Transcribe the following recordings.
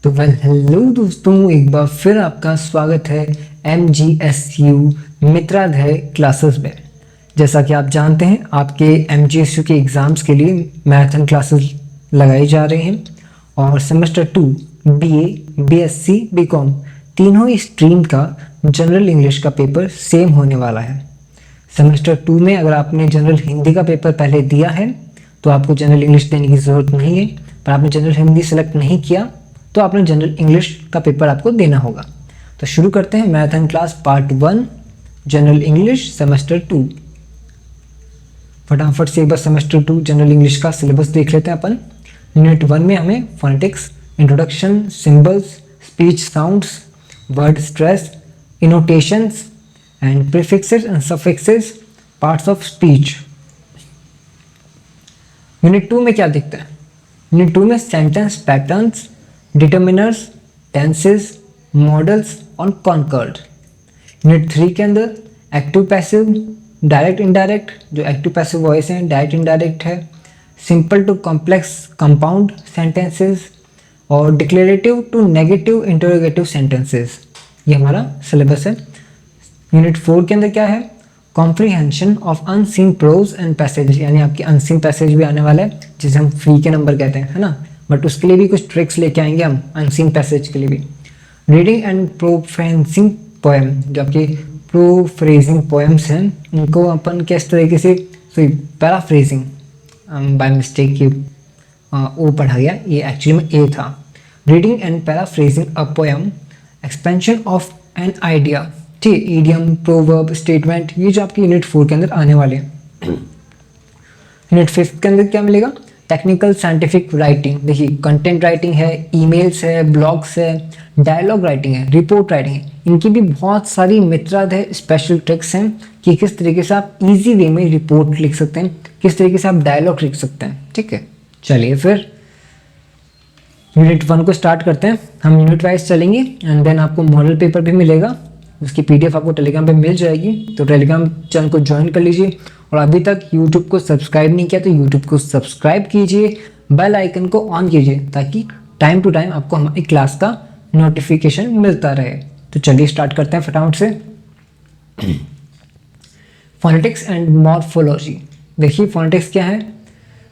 तो हेलो दोस्तों, एक बार फिर आपका स्वागत है MGSU मित्राध्याय क्लासेस में। जैसा कि आप जानते हैं, आपके MGSU के एग्ज़ाम्स के लिए मैराथन क्लासेस लगाई जा रही हैं और सेमेस्टर 2 BA, BSc, BCom तीनों ही स्ट्रीम का जनरल इंग्लिश का पेपर सेम होने वाला है। सेमेस्टर 2 में अगर आपने जनरल हिंदी का पेपर पहले दिया है तो आपको जनरल इंग्लिश देने की ज़रूरत नहीं है, पर आपने जनरल हिंदी सेलेक्ट नहीं किया तो आपने जनरल इंग्लिश का पेपर आपको देना होगा। तो शुरू करते हैं marathon class part 1 general English semester 2। फटाफट से एक बार सेमेस्टर 2 जनरल इंग्लिश का सिलेबस देख लेते हैं अपन। यूनिट 1 में हमें phonetics, introduction, symbols, speech sounds, word stress, intonations and prefixes and suffixes, parts of speech. Unit 2 में क्या दिखता है? यूनिट 2 में sentence patterns, determiners, tenses, modals और कॉन्कर्ड। यूनिट 3 के अंदर एक्टिव पैसिव, डायरेक्ट इनडायरेक्ट, जो एक्टिव पैसिव वॉइस है, डायरेक्ट इनडायरेक्ट है, simple to complex compound sentences और declarative to negative interrogative sentences. ये हमारा सिलेबस है। यूनिट 4 के अंदर क्या है? Comprehension of unseen prose and passage, यानी आपके अनसीन पैसेज भी आने वाला है जिसे हम फ्री के नंबर कहते हैं, है ना। बट उसके लिए भी कुछ ट्रिक्स लेके आएंगे हम अनसीन पैसेज के लिए भी। रीडिंग एंड प्रोफ्रेंसिंग पोएम, जो आपके प्रोफ्रेजिंग पोएम्स हैं उनको अपन किस तरीके से पैराफ्रेजिंग बाय मिस्टेक ये ओ पढ़ा गया, ये एक्चुअली में ए था। Reading and paraphrasing a poem, expansion of an idea, ठीक है, ईडियम, प्रोवर्ब, स्टेटमेंट, ये जो आपके यूनिट 4 के अंदर आने वाले हैं। यूनिट 5 के अंदर क्या मिलेगा? Technical scientific writing. देखिए, कंटेंट राइटिंग है, ईमेल्स है, ब्लॉग्स है, डायलॉग राइटिंग है, रिपोर्ट राइटिंग है। इनकी भी बहुत सारी मित्राध्याय स्पेशल ट्रिक्स हैं कि किस तरीके से आप इजी वे में रिपोर्ट लिख सकते हैं, किस तरीके से आप डायलॉग लिख सकते हैं। ठीक है, चलिए फिर यूनिट 1 को स्टार्ट करते हैं। हम यूनिट वाइज चलेंगे एंड देन आपको मॉडल पेपर भी मिलेगा, उसकी PDF आपको टेलीग्राम पे मिल जाएगी, तो टेलीग्राम चैनल को ज्वाइन कर लीजिए। और अभी तक यूट्यूब को सब्सक्राइब नहीं किया तो यूट्यूब को सब्सक्राइब कीजिए, बेल आइकन को ऑन कीजिए ताकि टाइम टू टाइम आपको हमारी क्लास का नोटिफिकेशन मिलता रहे। तो चलिए स्टार्ट करते हैं फटाफट से। Phonetics and morphology. देखिए, फोनेटिक्स क्या है?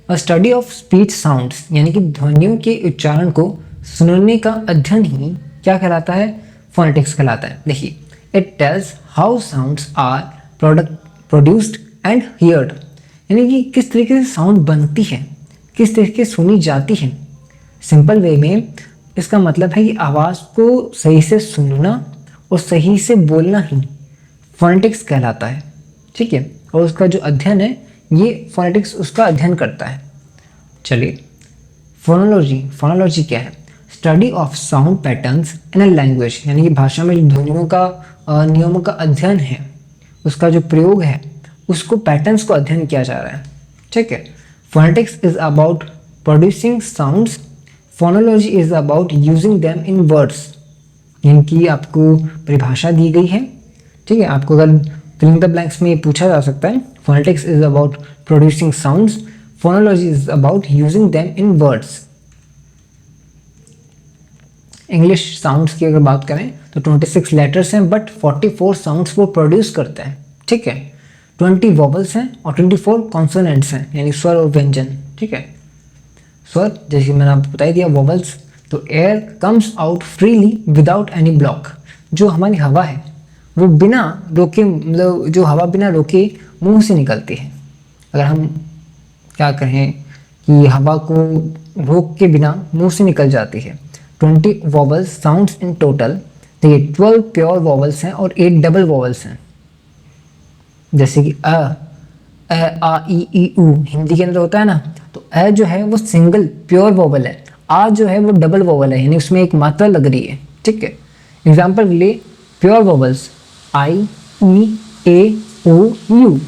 अ स्टडी ऑफ स्पीच साउंड्स, यानी कि ध्वनियों के उच्चारण को सुनने का अध्ययन ही क्या कहलाता है? फोनेटिक्स कहलाता है। देखिए, it tells how sounds are produced and heard, यानी कि किस तरीके से साउंड बनती है, किस तरीके से सुनी जाती है। सिंपल वे में इसका मतलब है कि आवाज़ को सही से सुनना और सही से बोलना ही फोनेटिक्स कहलाता है। ठीक है, और उसका जो अध्ययन है ये फोनेटिक्स उसका अध्ययन करता है। चलिए, फोनोलॉजी। फोनोलॉजी क्या है? Study of sound patterns in a language, यानी कि भाषा में जो ध्वनियों का नियमों का अध्ययन है, उसका जो प्रयोग है, उसको पैटर्न्स को अध्ययन किया जा रहा है। ठीक है, phonetics is about producing sounds, phonology is about using them in words, यानी कि आपको परिभाषा दी गई है। ठीक है, आपको अगर फिलिंग द ब्लैंक्स में पूछा जा सकता है, phonetics is about producing sounds, phonology is about using them in words. English sounds की अगर बात करें तो 26 लेटर्स हैं बट 44 साउंड्स वो प्रोड्यूस करते हैं। ठीक है, 20 वॉवल्स हैं और 24 कॉन्सोनेंट्स हैं, यानी स्वर और व्यंजन। ठीक है, स्वर जैसे मैंने आपको बता दिया, वॉवल्स तो air comes out freely without any block, जो हमारी हवा है वो बिना रोके, मतलब जो हवा बिना रोके मुंह से निकलती है। अगर हम क्या कहें कि हवा को रोक के बिना मुंह से निकल जाती है। 20 वॉवल्स साउंड्स इन टोटल। देखिए, 12 प्योर वॉवल्स हैं और 8 डबल वॉवल्स हैं, जैसे कि अ, आ, ई, उ हिंदी के अंदर होता है ना, तो अ जो है वो सिंगल प्योर वॉवल है, आ जो है वो डबल वॉवल है, यानी उसमें एक मात्रा लग रही है। ठीक है, एग्जाम्पल के लिए pure vowels I, E, A, O, U,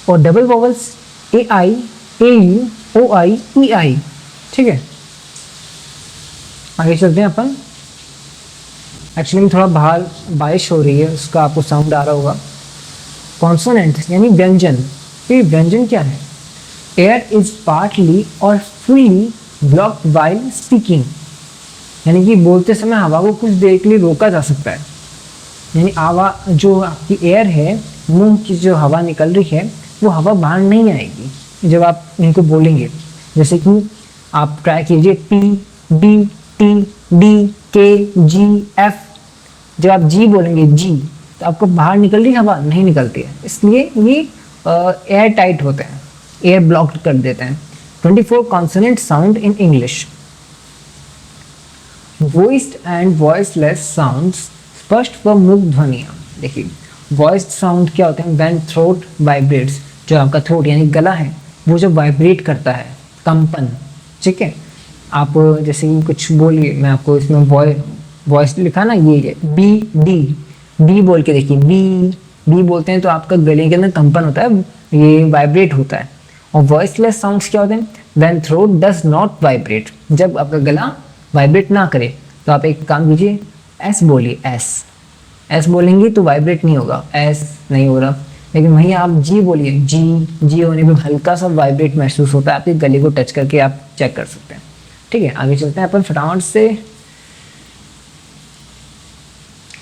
और double vowels A I, A U, O I, E I. ठीक है, आगे चलते हैं अपन। एक्चुअली थोड़ा बाहर बारिश हो रही है, उसका आपको साउंड आ रहा होगा। कॉन्सोनेंट यानी व्यंजन। ये व्यंजन क्या है? एयर इज पार्टली और फुल्ली ब्लॉक्ड व्हाइल स्पीकिंग, यानी कि बोलते समय हवा को कुछ देर के लिए रोका जा सकता है, यानी हवा जो आपकी एयर है, मुंह की जो हवा निकल रही है वो हवा बाहर नहीं आएगी जब आप इनको बोलेंगे। जैसे कि आप ट्राई कीजिए पी बी टी डी के जी एफ, जब आप जी बोलेंगे जी तो आपको बाहर निकल रही हवा नहीं निकलती है, इसलिए ये एयर टाइट होते हैं, एयर ब्लॉक्ड कर देते हैं। 24 consonant sound in English. Voiced and voiceless sounds, स्पष्ट व मुक्त ध्वनियाँ। देखिए वॉइस्ड साउंड क्या होते हैं, व्हेन थ्रोट वाइब्रेट्स, जो आपका थ्रोट यानी गला है वो जब वाइब्रेट करता है, कंपन, ठीक है। आप जैसे कि कुछ बोलिए, मैं आपको इसमें वॉइस लिखा ना, ये बी डी, बी बोल के देखिए, बी बोलते हैं तो आपका गले के अंदर कंपन होता है, ये वाइब्रेट होता है। और वॉइसलेस साउंड्स क्या होते हैं, when throat does not vibrate, जब आपका गला वाइब्रेट ना करे। तो आप एक काम कीजिए, एस बोलिए, एस बोलेंगे तो वाइब्रेट नहीं होगा, एस नहीं हो रहा। लेकिन वहीं आप जी बोलिए, जी होने पे हल्का सा वाइब्रेट महसूस होता है, आपके गले को टच करके आप चेक कर सकते हैं। ठीक है, आगे चलते हैं अपन फटाफट से।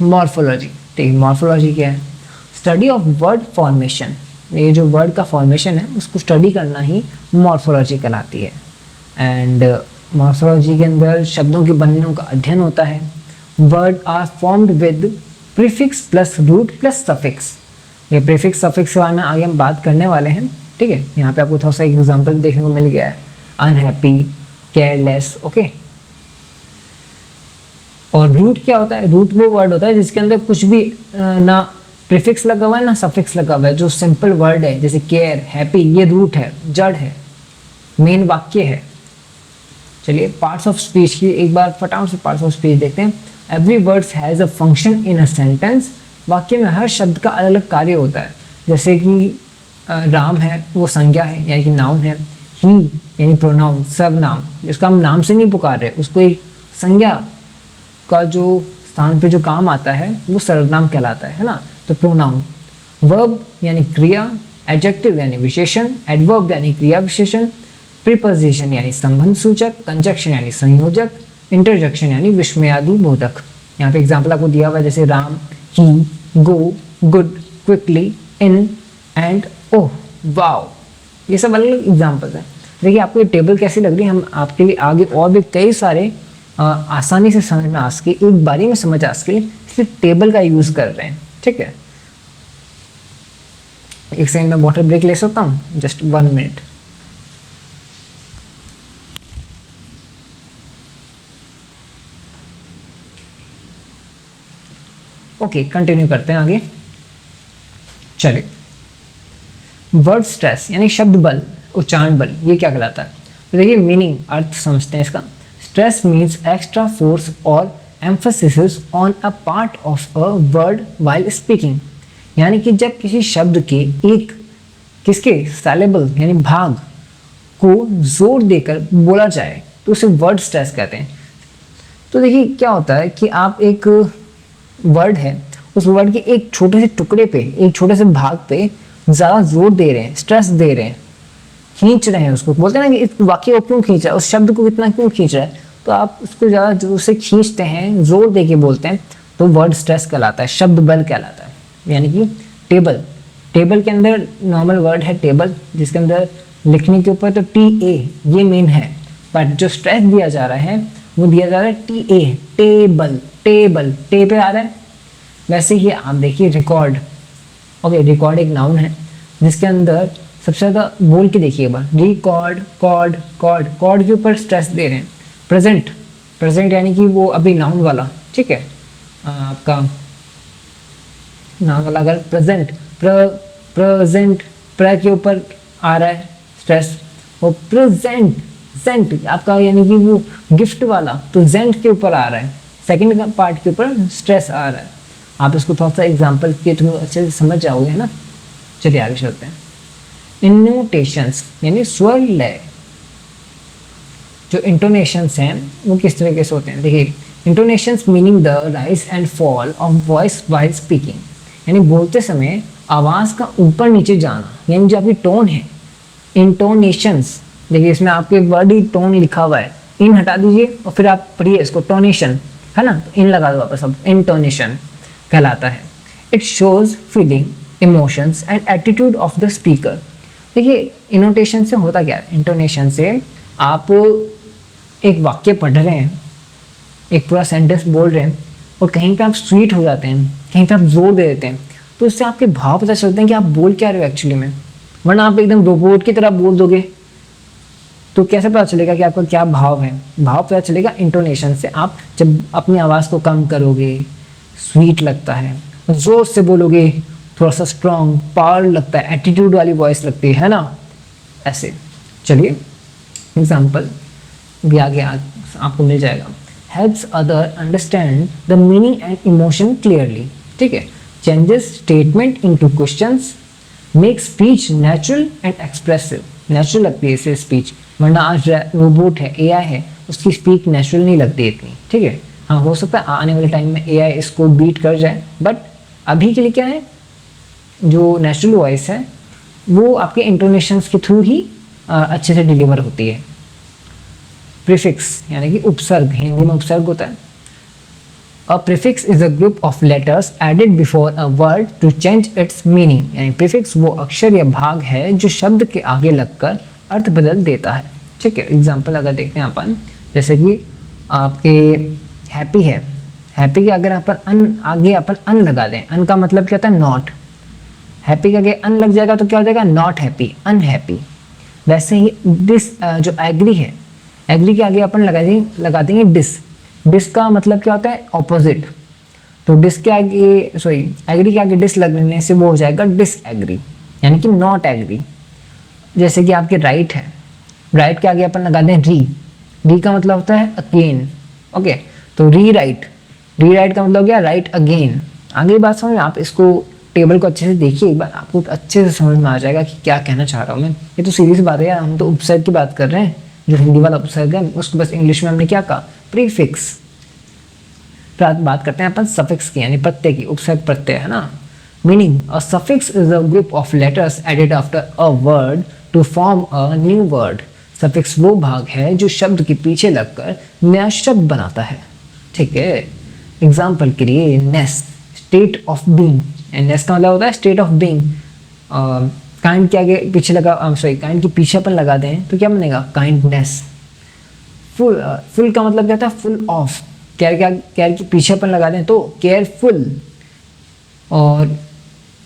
मॉर्फोलॉजी, ठीक है, मॉर्फोलॉजी क्या है, स्टडी ऑफ वर्ड फॉर्मेशन। ये जो वर्ड का फॉर्मेशन है उसको स्टडी करना ही मॉर्फोलॉजी कहलाती है। एंड मॉर्फोलॉजी के अंदर शब्दों के बनने का अध्ययन होता है। Word are formed with prefix plus root plus suffix. ये प्रीफिक्स सफिक्स के बारे में आगे हम बात करने वाले हैं, ठीक है। यहाँ पे आपको थोड़ा सा एग्जाम्पल देखने को मिल गया है, अनहैप्पी, केयरलेस, ओके। और रूट क्या होता है, रूट वो वर्ड होता है जिसके अंदर कुछ भी ना प्रीफिक्स लगा हुआ है ना सफिक्स लगा हुआ है। जो सिंपल वर्ड है जैसे केयर, हैप्पी, ये रूट है, जड़ है, मेन वाक्य है। चलिए पार्ट्स ऑफ स्पीच की एक बार फटाफट से पार्ट्स ऑफ स्पीच देखते हैं। Every word has a function in a sentence. वाक्य में हर शब्द का अलग अलग कार्य होता है। जैसे कि राम है वो संज्ञा है यानी कि नाउन है, ही यानी प्रोनाउन, सर्वनाम, जिसका हम नाम से नहीं पुकार रहे, उसको एक संज्ञा का जो स्थान पे जो काम आता है वो सर्वनाम कहलाता है ना, तो प्रोनाउन। वर्ब यानी क्रिया, एडजेक्टिव यानी विशेषण, एडवर्ब यानी क्रिया विशेषण, प्रीपोजिशन यानी संबंध सूचक, कंजक्शन यानी संयोजक, इंटरजेक्शन यानी विस्मयादि बोधक। यहाँ पे एग्जाम्पल आपको दिया हुआ है जैसे Ram, he, go, good, quickly, in and oh, wow, ये सब अलग अलग एग्जाम्पल्स हैं। देखिए आपको ये टेबल कैसी लग रही है, हम आपके लिए आगे और भी कई सारे आसानी से समझ में आ सके, एक बारी में समझ आ सके, इसलिए टेबल का यूज कर रहे हैं, ठीक है। एक सेकंड में वाटर ब्रेक ले सकता हूँ, जस्ट 1 मिनट। ओके, कंटिन्यू करते हैं आगे। चलिए, वर्ड स्ट्रेस यानी शब्द बल, उच्चारण बल, ये क्या कहलाता है। तो देखिए मीनिंग, अर्थ समझते हैं इसका। स्ट्रेस मीन्स एक्स्ट्रा फोर्स और emphasis on a part of a word while speaking. यानी कि जब किसी शब्द के एक किसके सैलेबल यानी भाग को जोर देकर बोला जाए तो उसे वर्ड स्ट्रेस कहते हैं। तो देखिए क्या होता है कि आप एक वर्ड है, उस वर्ड के एक छोटे से टुकड़े पे, एक छोटे से भाग पे ज़्यादा जोर दे रहे हैं, स्ट्रेस दे रहे हैं, खींच रहे हैं उसको। बोलते हैं ना कि इस वाक्य को क्यों खींच रहा है, उस शब्द को कितना क्यों खींच रहा है, तो आप उसको ज़्यादा जोर से खींचते हैं, जोर दे के बोलते हैं, तो वर्ड स्ट्रेस कहलाता है, शब्द बल कहलाता है। यानी कि टेबल, टेबल के अंदर नॉर्मल वर्ड है टेबल, जिसके अंदर लिखने के ऊपर तो TA ये मेन है, बट जो स्ट्रेस दिया जा रहा है वो दिया जा रहा है TA, टेबल, टेबल, टे पे आ रहा है। वैसे ही आप देखिए रिकॉर्ड, ओके, रिकॉर्ड एक नाउन है जिसके अंदर सबसे ज़्यादा बोल के देखिए एक बार, रिकॉर्ड, कॉर्ड, कॉर्ड, कॉर्ड के ऊपर स्ट्रेस दे रहे हैं। प्रेजेंट, प्रेजेंट यानी कि वो अभी नाउन वाला, ठीक है, आपका नाउन वाला अगर प्रेजेंट, प्रेजेंट, प्र के ऊपर आ रहा है स्ट्रेस, वो प्रेजेंट, जेंट आपका यानी कि वो गिफ्ट वाला, तो जेंट के ऊपर आ रहा है, सेकंड का पार्ट के ऊपर स्ट्रेस आ रहा है। आप इसको थोड़ा सा एग्जांपल के थ्रू अच्छे से समझ जाओगे, है ना। चलिए आगे चलते हैं। इनोटेशंस यानी स्वर लय, जो इंटोनेशंस हैं वो किस तरीके से होते हैं। देखिए intonations meaning the rise and fall of voice while speaking, यानी बोलते समय आवाज़ का ऊपर नीचे जाना, यानी जो आपकी टोन है। इंटोनेशंस, देखिए इसमें आपके वर्ड ही टोन लिखा हुआ है, इन हटा दीजिए और फिर आप पढ़िए इसको, टोनेशन है ना, इन लगा दो वापस, अब इंटोनेशन कहलाता है। It shows feeling, emotions and attitude of the speaker. देखिए इनोटेशन से होता क्या है, इंटोनेशन से आप एक वाक्य पढ़ रहे हैं, एक पूरा सेंटेंस बोल रहे हैं और कहीं पे आप स्वीट हो जाते हैं, कहीं पे आप जोर दे देते हैं, तो इससे आपके भाव पता चलते हैं कि आप बोल क्या रहे हो एक्चुअली में। वरना आप एकदम रोबोट की तरह बोल दोगे तो कैसे पता चलेगा कि आपका क्या भाव है। भाव पता चलेगा इंटोनेशन से। आप जब अपनी आवाज़ को कम करोगे, स्वीट लगता है, जोर से बोलोगे, थोड़ा सा स्ट्रॉन्ग पावर लगता है, एटीट्यूड वाली वॉइस लगती है ना, ऐसे। चलिए एग्जाम्पल भी आगे आपको मिल जाएगा। Helps other understand the meaning and emotion clearly, ठीक है। Changes statement into questions, make speech natural and expressive. Natural लगती है इससे स्पीच, वरना आज रोबोट है, एआई है, उसकी स्पीच नेचुरल नहीं लगती इतनी, ठीक है। हाँ हो सकता है आने वाले टाइम में एआई इसको बीट कर जाए, बट अभी के लिए क्या है, जो नेचुरल वॉइस है वो आपके इंटोनेशंस के थ्रू ही अच्छे से डिलीवर होती है। प्रीफिक्स यानी कि उपसर्ग, हिंदी में उपसर्ग होता है। A prefix is a group of letters added before a word to change its meaning. यानी प्रीफिक्स वो अक्षर या भाग है जो शब्द के आगे लगकर अर्थ बदल देता है, ठीक है। एग्जाम्पल अगर देखते हैं अपन, जैसे कि आपके हैप्पी है, हैप्पी के अगर अपन आगे अपन अन लगा दें, अन का मतलब क्या होता है, नॉट। हैप्पी के आगे अन लग जाएगा तो क्या हो जाएगा, नॉट हैप्पी, अनहैप्पी। वैसे ही डिस, जो एग्री है, एग्री के आगे अपन लगा देंगे डिस। डिस का मतलब क्या होता है, ऑपोजिट। तो डिस के आगे, सॉरी, एग्री के आगे डिस लगने से वो हो जाएगा डिस एग्री, यानी कि नॉट एग्री। जैसे कि आपके राइट है, राइट के आगे अपन लगा दें री। री का मतलब होता है अगेन, ओके। तो री राइट, री राइट का मतलब क्या, राइट अगेन। आगे बात समझ में, आप इसको टेबल को अच्छे से देखिए एक बार, आपको अच्छे से समझ में आ जाएगा कि क्या कहना चाह रहा हूँ मैं। ये तो सीरियस बात है यार, हम तो उपसर्ग की बात कर रहे हैं, जो हिंदी वाला उपसर्ग है उसको बस इंग्लिश में हमने क्या कहा, प्रीफिक्स। बात करते हैं अपन सफिक्स की, यानी प्रत्यय की, उपसर्ग प्रत्यय है ना। Meaning, a suffix is a group of letters added after a word to form a new word. Suffix वो भाग है जो शब्द के पीछे लगकर नया शब्द बनाता है, ठीक है। एग्जाम्पल के लिए नेस, स्टेट ऑफ बीइंग, नेस का मतलब होता है स्टेट ऑफ बीइंग। काइंड के आगे पीछे लगा, सॉरी, काइंड के पीछे अपन लगा दें तो क्या बनेगा, काइंडनेस। फुल, फुल का मतलब क्या होता है, फुल ऑफ। केयर के पीछे अपन लगा दें तो केयरफुल। और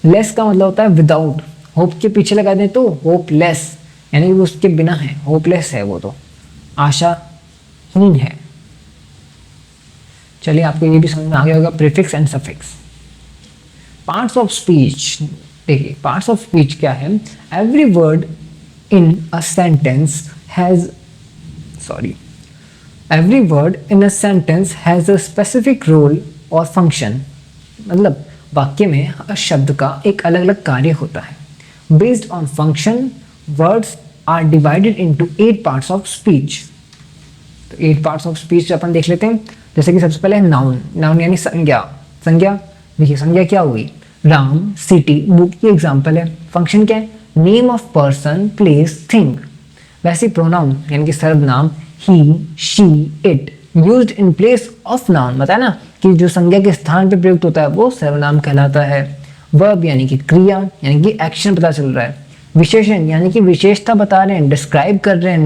लेस का मतलब होता है विदाउट। होप के पीछे लगा दें तो होपलेस, यानी वो उसके बिना है, होपलेस है, वो तो आशाहीन है। चलिए आपको ये भी समझ में आ गया होगा prefix and suffix. Parts of speech, देखिए पार्ट्स ऑफ स्पीच क्या है, every word in a sentence has, sorry, every word in a sentence has a specific role और फंक्शन। मतलब वाक्य में हर शब्द का एक अलग अलग कार्य होता है। Based on function words are divided into 8 parts of speech. तो 8 पार्ट्स ऑफ स्पीच अपन देख लेते हैं। जैसे कि सबसे पहले नाउन, नाउन यानी संज्ञा। संज्ञा देखिए, संज्ञा क्या हुई, राम, सिटी, बुक की एग्जाम्पल है। फंक्शन क्या है, name of person, place, thing. वैसे प्रोनाउन यानी कि सर्वनाम, he, she, it, used in place of noun. बताया ना कि जो संज्ञा के स्थान पे प्रयुक्त होता है वो सर्वनाम कहलाता है। वर्ब यानी कि क्रिया, यानी कि एक्शन पता चल रहा है। विशेषण यानी कि विशेषता बता रहे हैं, डिस्क्राइब कर रहे हैं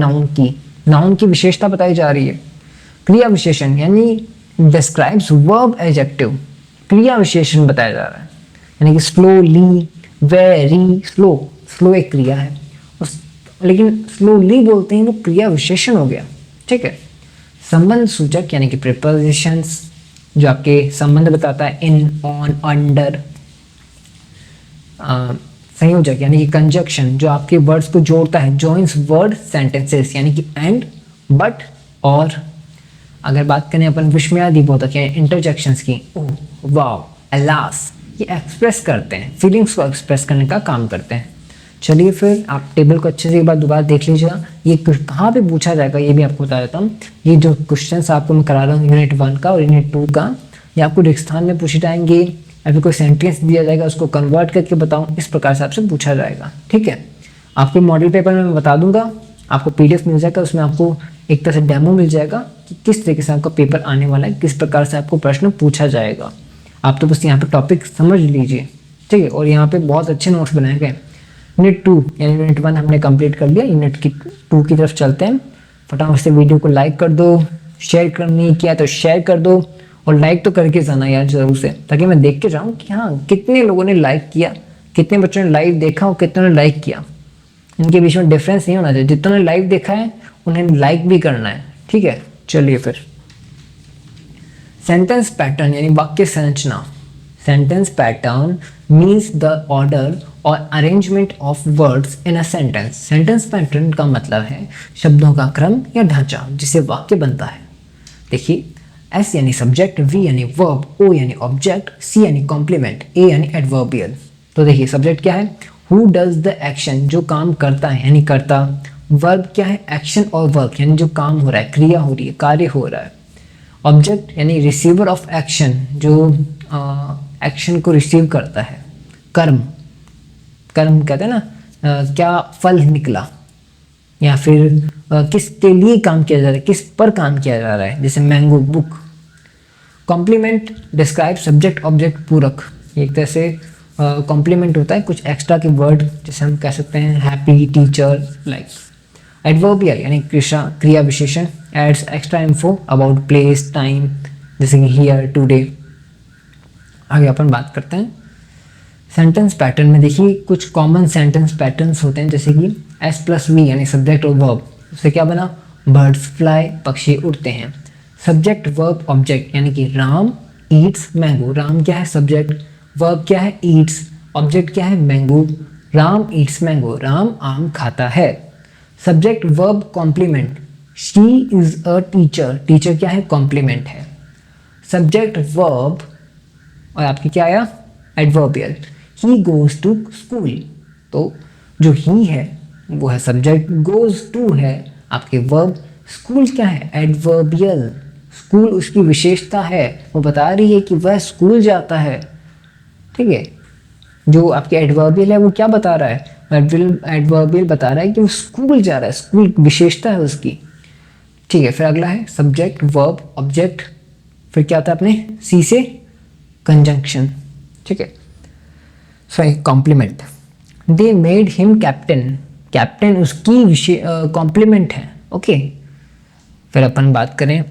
नाउन की विशेषता बताई जा रही है। क्रिया विशेषण यानी डिस्क्राइब्स वर्ब एडजेक्टिव, क्रिया विशेषण बताया जा रहा है। यानी कि स्लोली, वेरी स्लो, स्लो एक क्रिया है लेकिन स्लोली बोलते हैं वो क्रिया विशेषण हो गया, ठीक है। संबंध सूचक यानी कि प्रीपोजिशंस, जो आपके संबंध बताता है, इन, ऑन, अंडर। संयोजक यानी कि कंजक्शन, जो आपके वर्ड्स को जोड़ता है, जॉइंस वर्ड सेंटेंसेस, यानी कि एंड, बट, और। अगर बात करें अपन विस्मयादि बोधक यानी इंटरजेक्शंस की, ओह, वाव, अलास, ये एक्सप्रेस करते हैं, फीलिंग्स को एक्सप्रेस करने का काम करते हैं। चलिए फिर आप टेबल को अच्छे से एक बार दोबारा देख लीजिएगा। ये कहाँ पे पूछा जाएगा ये भी आपको बता देता हूँ। ये जो क्वेश्चंस आपको मैं करा रहा हूँ यूनिट 1 का और यूनिट 2 का, ये आपको रिक्स्थान में पूछे जाएंगे। अभी कोई सेंटेंस दिया जाएगा उसको कन्वर्ट करके बताऊँ, इस प्रकार से आपसे पूछा जाएगा, ठीक है। आपके मॉडल पेपर में मैं बता दूंगा, आपको PDF मिल जाएगा, उसमें आपको एक तरह से डेमो मिल जाएगा कि किस तरीके से आपका पेपर आने वाला है, किस प्रकार से आपको प्रश्न पूछा जाएगा। आप तो बस यहाँ पे टॉपिक समझ लीजिए, ठीक है। और यहाँ पे बहुत अच्छे नोट्स बनाए गए। यूनिट 2 यानी यूनिट 1 हमने कंप्लीट कर लिया, यूनिट 2 की तरफ चलते हैं। फटाफट से वीडियो को लाइक कर दो, शेयर कर नहीं किया तो शेयर कर दो, और लाइक तो करके जाना यार जरूर से, ताकि मैं देख के जाऊँ कि हाँ कितने लोगों ने लाइक किया, कितने बच्चों ने लाइव देखा और कितनों ने लाइक किया। इनके बीच में डिफरेंस नहीं होना चाहिए, जितनों ने लाइव देखा है उन्हें लाइक भी करना है, ठीक है। चलिए फिर सेंटेंस पैटर्न यानी वाक्य संरचना। Sentence pattern means the order और arrangement of words in a sentence. Sentence pattern का मतलब है शब्दों का क्रम या ढांचा जिससे वाक्य बनता है। देखिए, एस यानी सब्जेक्ट, वी यानी वर्ब, ओ यानी ऑब्जेक्ट, सी यानी कॉम्प्लीमेंट, ए यानी एडवर्बियल। तो देखिए सब्जेक्ट क्या है, हु डज द एक्शन, जो काम करता है यानी करता। वर्ब क्या है, एक्शन और वर्क यानी जो काम हो रहा है, क्रिया हो रही है, कार्य हो रहा है। ऑब्जेक्ट यानी रिसीवर ऑफ एक्शन, जो एक्शन को रिसीव करता है। कर्म, कर्म कहते हैं ना, क्या फल निकला, या फिर किसके लिए काम किया जा रहा है, किस पर काम किया जा रहा है, जैसे mango book. Complement describe subject object पूरक, एक तरह से कॉम्प्लीमेंट होता है कुछ एक्स्ट्रा के वर्ड, जैसे हम कह सकते हैं हैप्पी, टीचर, लाइक। एडवर्बियल यानी क्रिया विशेषण, adds extra info about place, time, जैसे कि हियर, टुडे। आगे अपन बात करते हैं सेंटेंस पैटर्न में। देखिए कुछ कॉमन सेंटेंस पैटर्न्स होते हैं, जैसे कि एस प्लस वी यानी सब्जेक्ट और वर्ब, उससे क्या बना, बर्ड्स फ्लाई, पक्षी उड़ते हैं। सब्जेक्ट वर्ब ऑब्जेक्ट यानी कि राम ईट्स मैंगो, राम क्या है सब्जेक्ट, वर्ब क्या है ईट्स, ऑब्जेक्ट क्या है mango, Ram eats mango, Ram आम खाता है। Subject verb complement, she is a teacher, teacher क्या है कॉम्प्लीमेंट है। सब्जेक्ट वर्ब और आपकी क्या आया adverbial, he goes to school, तो जो ही है वो है सब्जेक्ट, गोज टू है आपके वर्ब, स्कूल क्या है एडवर्बियल, स्कूल उसकी विशेषता है, वो बता रही है कि वह स्कूल जाता है, ठीक है। जो आपके एडवर्बियल है वो क्या बता रहा है, एडवर्बियल बता रहा है कि वो स्कूल जा रहा है, स्कूल विशेषता है उसकी, ठीक है। फिर अगला है सब्जेक्ट वर्ब ऑब्जेक्ट, फिर क्या आता है अपने सी से कंजंक्शन, ठीक है। Sorry complement, they made him captain, captain उसकी कॉम्प्लीमेंट है, ओके। फिर अपन बात करें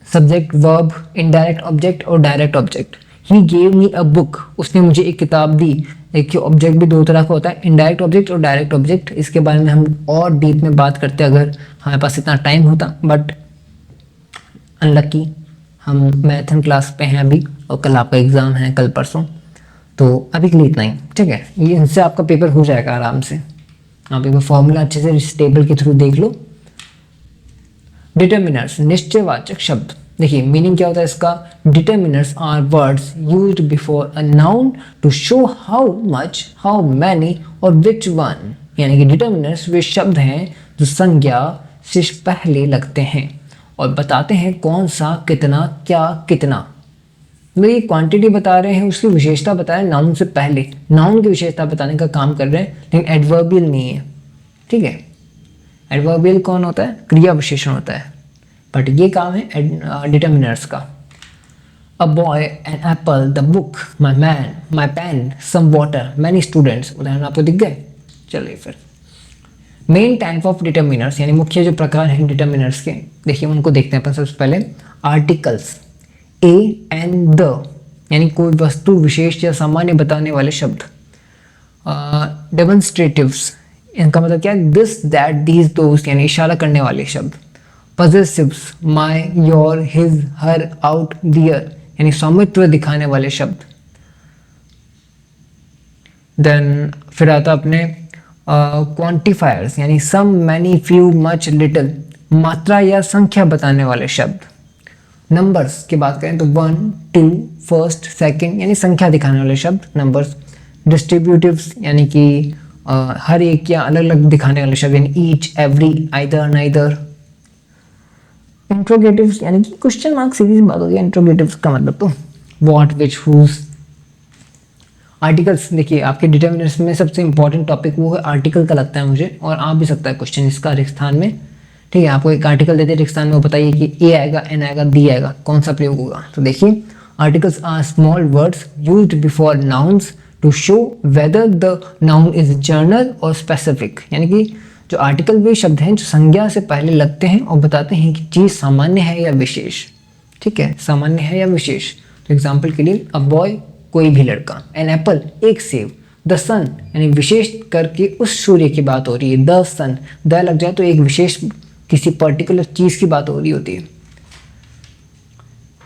सब्जेक्ट वर्ब इनडायरेक्ट ऑब्जेक्ट और direct object. He gave me a book, उसने मुझे एक किताब दी। एक ऑब्जेक्ट भी दो तरह का होता है, इनडायरेक्ट ऑब्जेक्ट और डायरेक्ट ऑब्जेक्ट। इसके बारे में हम और डीप में बात करते अगर हमारे पास इतना टाइम होता, बट अनलकी हम मैथन क्लास पे हैं अभी, और कल आपका एग्ज़ाम है, कल परसों, तो अभी के लिए इतना ही, ठीक है। ये इनसे आपका पेपर हो जाएगा आराम से। आप एक बार फॉर्मूला अच्छे से इस टेबल के थ्रू देख लो। डिटर्मिनर्स निश्चयवाचक शब्द, देखिए मीनिंग क्या होता है इसका, determiners are words used before a noun to show how much, how many और विच वन, यानी कि डिटर्मिनर्स वे शब्द हैं जो संज्ञा से पहले लगते हैं और बताते हैं कौन सा, कितना, क्या, कितना। मतलब ये क्वांटिटी बता रहे हैं, उसकी विशेषता बता रहे हैं नाउन से पहले, नाउन की विशेषता बताने का काम कर रहे हैं, लेकिन एडवर्बियल नहीं है, ठीक है। एडवर्बियल कौन होता है, क्रिया विशेषण होता है, बट ये काम है डिटर्मिनर्स का। A boy, an apple, the book, my man, my pen, some water, many students, उदाहरण आपको दिख गए। चलिए फिर मेन टाइप ऑफ डिटर्मिनर्स यानी मुख्य जो प्रकार हैं डिटर्मिनर्स के, देखिए उनको देखते हैं अपन। सबसे पहले आर्टिकल्स, ए एंड द यानी कोई वस्तु विशेष या सामान्य बताने वाले शब्द। डेमोन्स्ट्रेटिव्स, इनका मतलब क्या है, दिस, दैट, दीज, दोस्त यानी इशारा करने वाले शब्द। पजेसिव्स, माई, योर, हिज, हर, आउट, दियर यानी स्वामित्व दिखाने वाले शब्द। देन फिर आता अपने क्वांटिफायर्स यानी सम, मैनी, फ्यू, मच, लिटिल, मात्रा या संख्या बताने वाले शब्द। नंबर्स की बात करें तो 1, 2, फर्स्ट, सेकंड यानी संख्या दिखाने वाले शब्द, नंबर्स। डिस्ट्रीब्यूटिव्स यानी कि हर एक या अलग अलग दिखाने वाले शब्द, यानी ईच, एवरी, आइदर, नाइदर। इंट्रोगेटिव्स यानी कि क्वेश्चन मार्क सीरीज बात होगी, इंट्रोगेटिव्स का मतलब तो व्हाट, विच, हुज। आर्टिकल्स, देखिए आपके डिटर्मिनर्स में सबसे इंपॉर्टेंट टॉपिक वो है आर्टिकल का लगता है मुझे, और आ भी सकता है क्वेश्चन इसका रिक्त स्थान में। ठीक है, आपको एक आर्टिकल देते हैं रिक्त स्थान में, वो बताइए कि ए आएगा, एन आएगा, डी आएगा, कौन सा प्रयोग होगा। तो देखिए articles are small words used before nouns to show whether the noun is general और स्पेसिफिक, यानी कि जो आर्टिकल वे शब्द हैं जो संज्ञा से पहले लगते हैं और बताते हैं कि चीज़ सामान्य है या विशेष। ठीक है, सामान्य है या विशेष। तो एग्जाम्पल के लिए अ बॉय, कोई भी लड़का, एन एप्पल, एक सेब, द सन यानी विशेष करके उस सूर्य की बात हो रही है, द सन, द लग जाए तो एक विशेष किसी पर्टिकुलर चीज़ की बात हो रही होती है।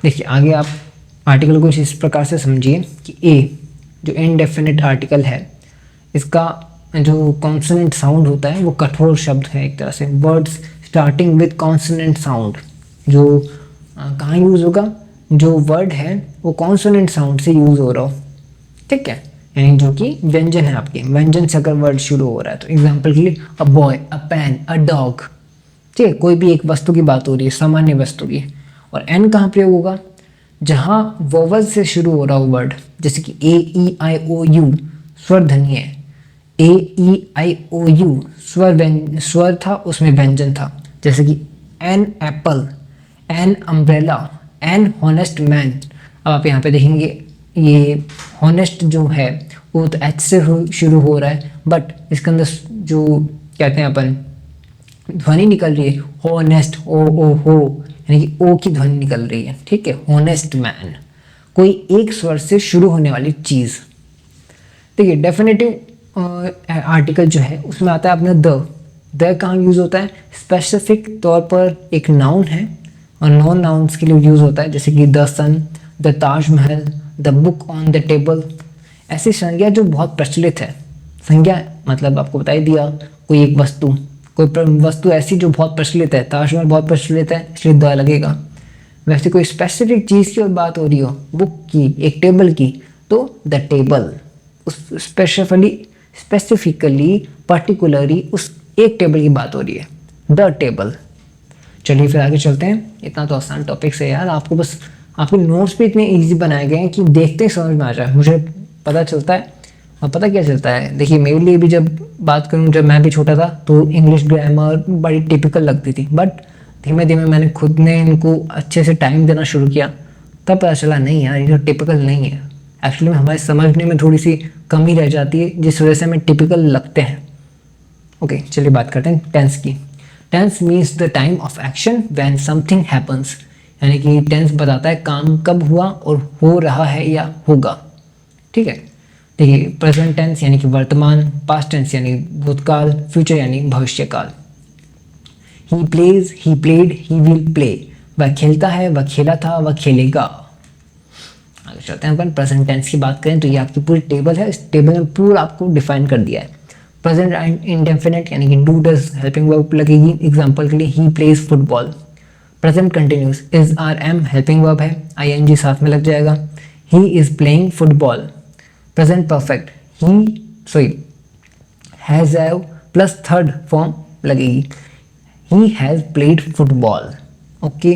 देखिए आगे आप आर्टिकल को इस प्रकार से समझिए कि ए जो इनडेफिनिट आर्टिकल है, इसका जो कॉन्सोनेंट साउंड होता है वो कठोर शब्द है एक तरह से। Words starting with consonant sound जो कहाँ यूज़ होगा, जो वर्ड है वो कॉन्सोनेंट साउंड से यूज़ हो रहा हो। ठीक है, यानी जो कि व्यंजन है, आपके व्यंजन से अगर वर्ड शुरू हो रहा है। तो एग्जाम्पल के लिए a boy, a pen, a dog. ठीक है, कोई भी एक वस्तु की बात हो रही है, सामान्य वस्तु की। और एन कहाँ प्रयोग होगा, जहाँ वोवल से शुरू हो रहा हो वर्ड, जैसे कि ए ई आई ओ यू स्वर ध्वनि है, ए ई आई ओ यू स्वर था, उसमें व्यंजन था, जैसे कि an apple, an umbrella, an honest man. अब आप यहाँ पे देखेंगे ये हॉनेस्ट जो है वो तो एच से शुरू हो रहा है, बट इसके अंदर जो कहते हैं अपन ध्वनि निकल रही है हॉनेस्ट, ओ हो, यानी कि ओ की ध्वनि निकल रही है। ठीक है, हॉनेस्ट मैन, कोई एक स्वर से शुरू होने वाली चीज़। देखिए डेफिनेटिव आर्टिकल जो है उसमें आता है अपना द कहाँ यूज़ होता है, स्पेसिफिक तौर पर एक नाउन है और नॉन नाउन्स के लिए यूज़ होता है, जैसे कि the sun, the Taj Mahal, the book on the table. ऐसी संज्ञा जो बहुत प्रचलित है, संज्ञा मतलब आपको बता ही दिया, कोई एक वस्तु, कोई वस्तु ऐसी जो बहुत प्रचलित है, ताजमहल बहुत प्रचलित है इसलिए द लगेगा। वैसे कोई स्पेसिफिक चीज़ की और बात हो रही हो, बुक की, एक टेबल की, तो द टेबल, उस स्पेसिफिकली पर्टिकुलरली उस एक टेबल की बात हो रही है, द टेबल। चलिए फिर आगे चलते हैं। इतना तो आसान टॉपिक्स है यार, आपको बस आपके नोट्स भी इतने इजी बनाए गए हैं कि देखते ही समझ में आ जाए, मुझे पता चलता है। और पता क्या चलता है, देखिए मेरे लिए भी जब बात करूँ, जब मैं भी छोटा था तो इंग्लिश ग्रामर बड़ी टिपिकल लगती थी, बट धीमे धीमे मैंने खुद ने इनको अच्छे से टाइम देना शुरू किया, तब पता चला नहीं यार ये तो टिपिकल नहीं है, एक्चुअली में हमारे समझने में थोड़ी सी कमी रह जाती है, जिस वजह से हमें टिपिकल लगते हैं। ओके चलिए बात करते हैं टेंस की। Tense means the time of action when something happens, यानी कि टेंस बताता है काम कब हुआ और हो रहा है या होगा। ठीक है, देखिए प्रेजेंट टेंस यानी कि वर्तमान, पास्ट टेंस यानी भूतकाल, फ्यूचर यानी भविष्यकाल। He plays, he played, he will play, वह खेलता है, वह खेला था, वह खेलेगा। आगे चलते हैं अपन प्रेजेंट टेंस की बात करें तो ये आपकी पूरी टेबल है, इस टेबल में पूरा आपको डिफाइन कर दिया है। प्रेजेंट एंड इंडेफिनिट यानी कि डू डज हेल्पिंग वर्ब लगेगी, एग्जांपल के लिए he plays football. Present continuous, is are am helping verb है, आईएनजी साथ में लग जाएगा, he is playing football. Present perfect, he has have plus third form लगेगी, he has played football. Okay,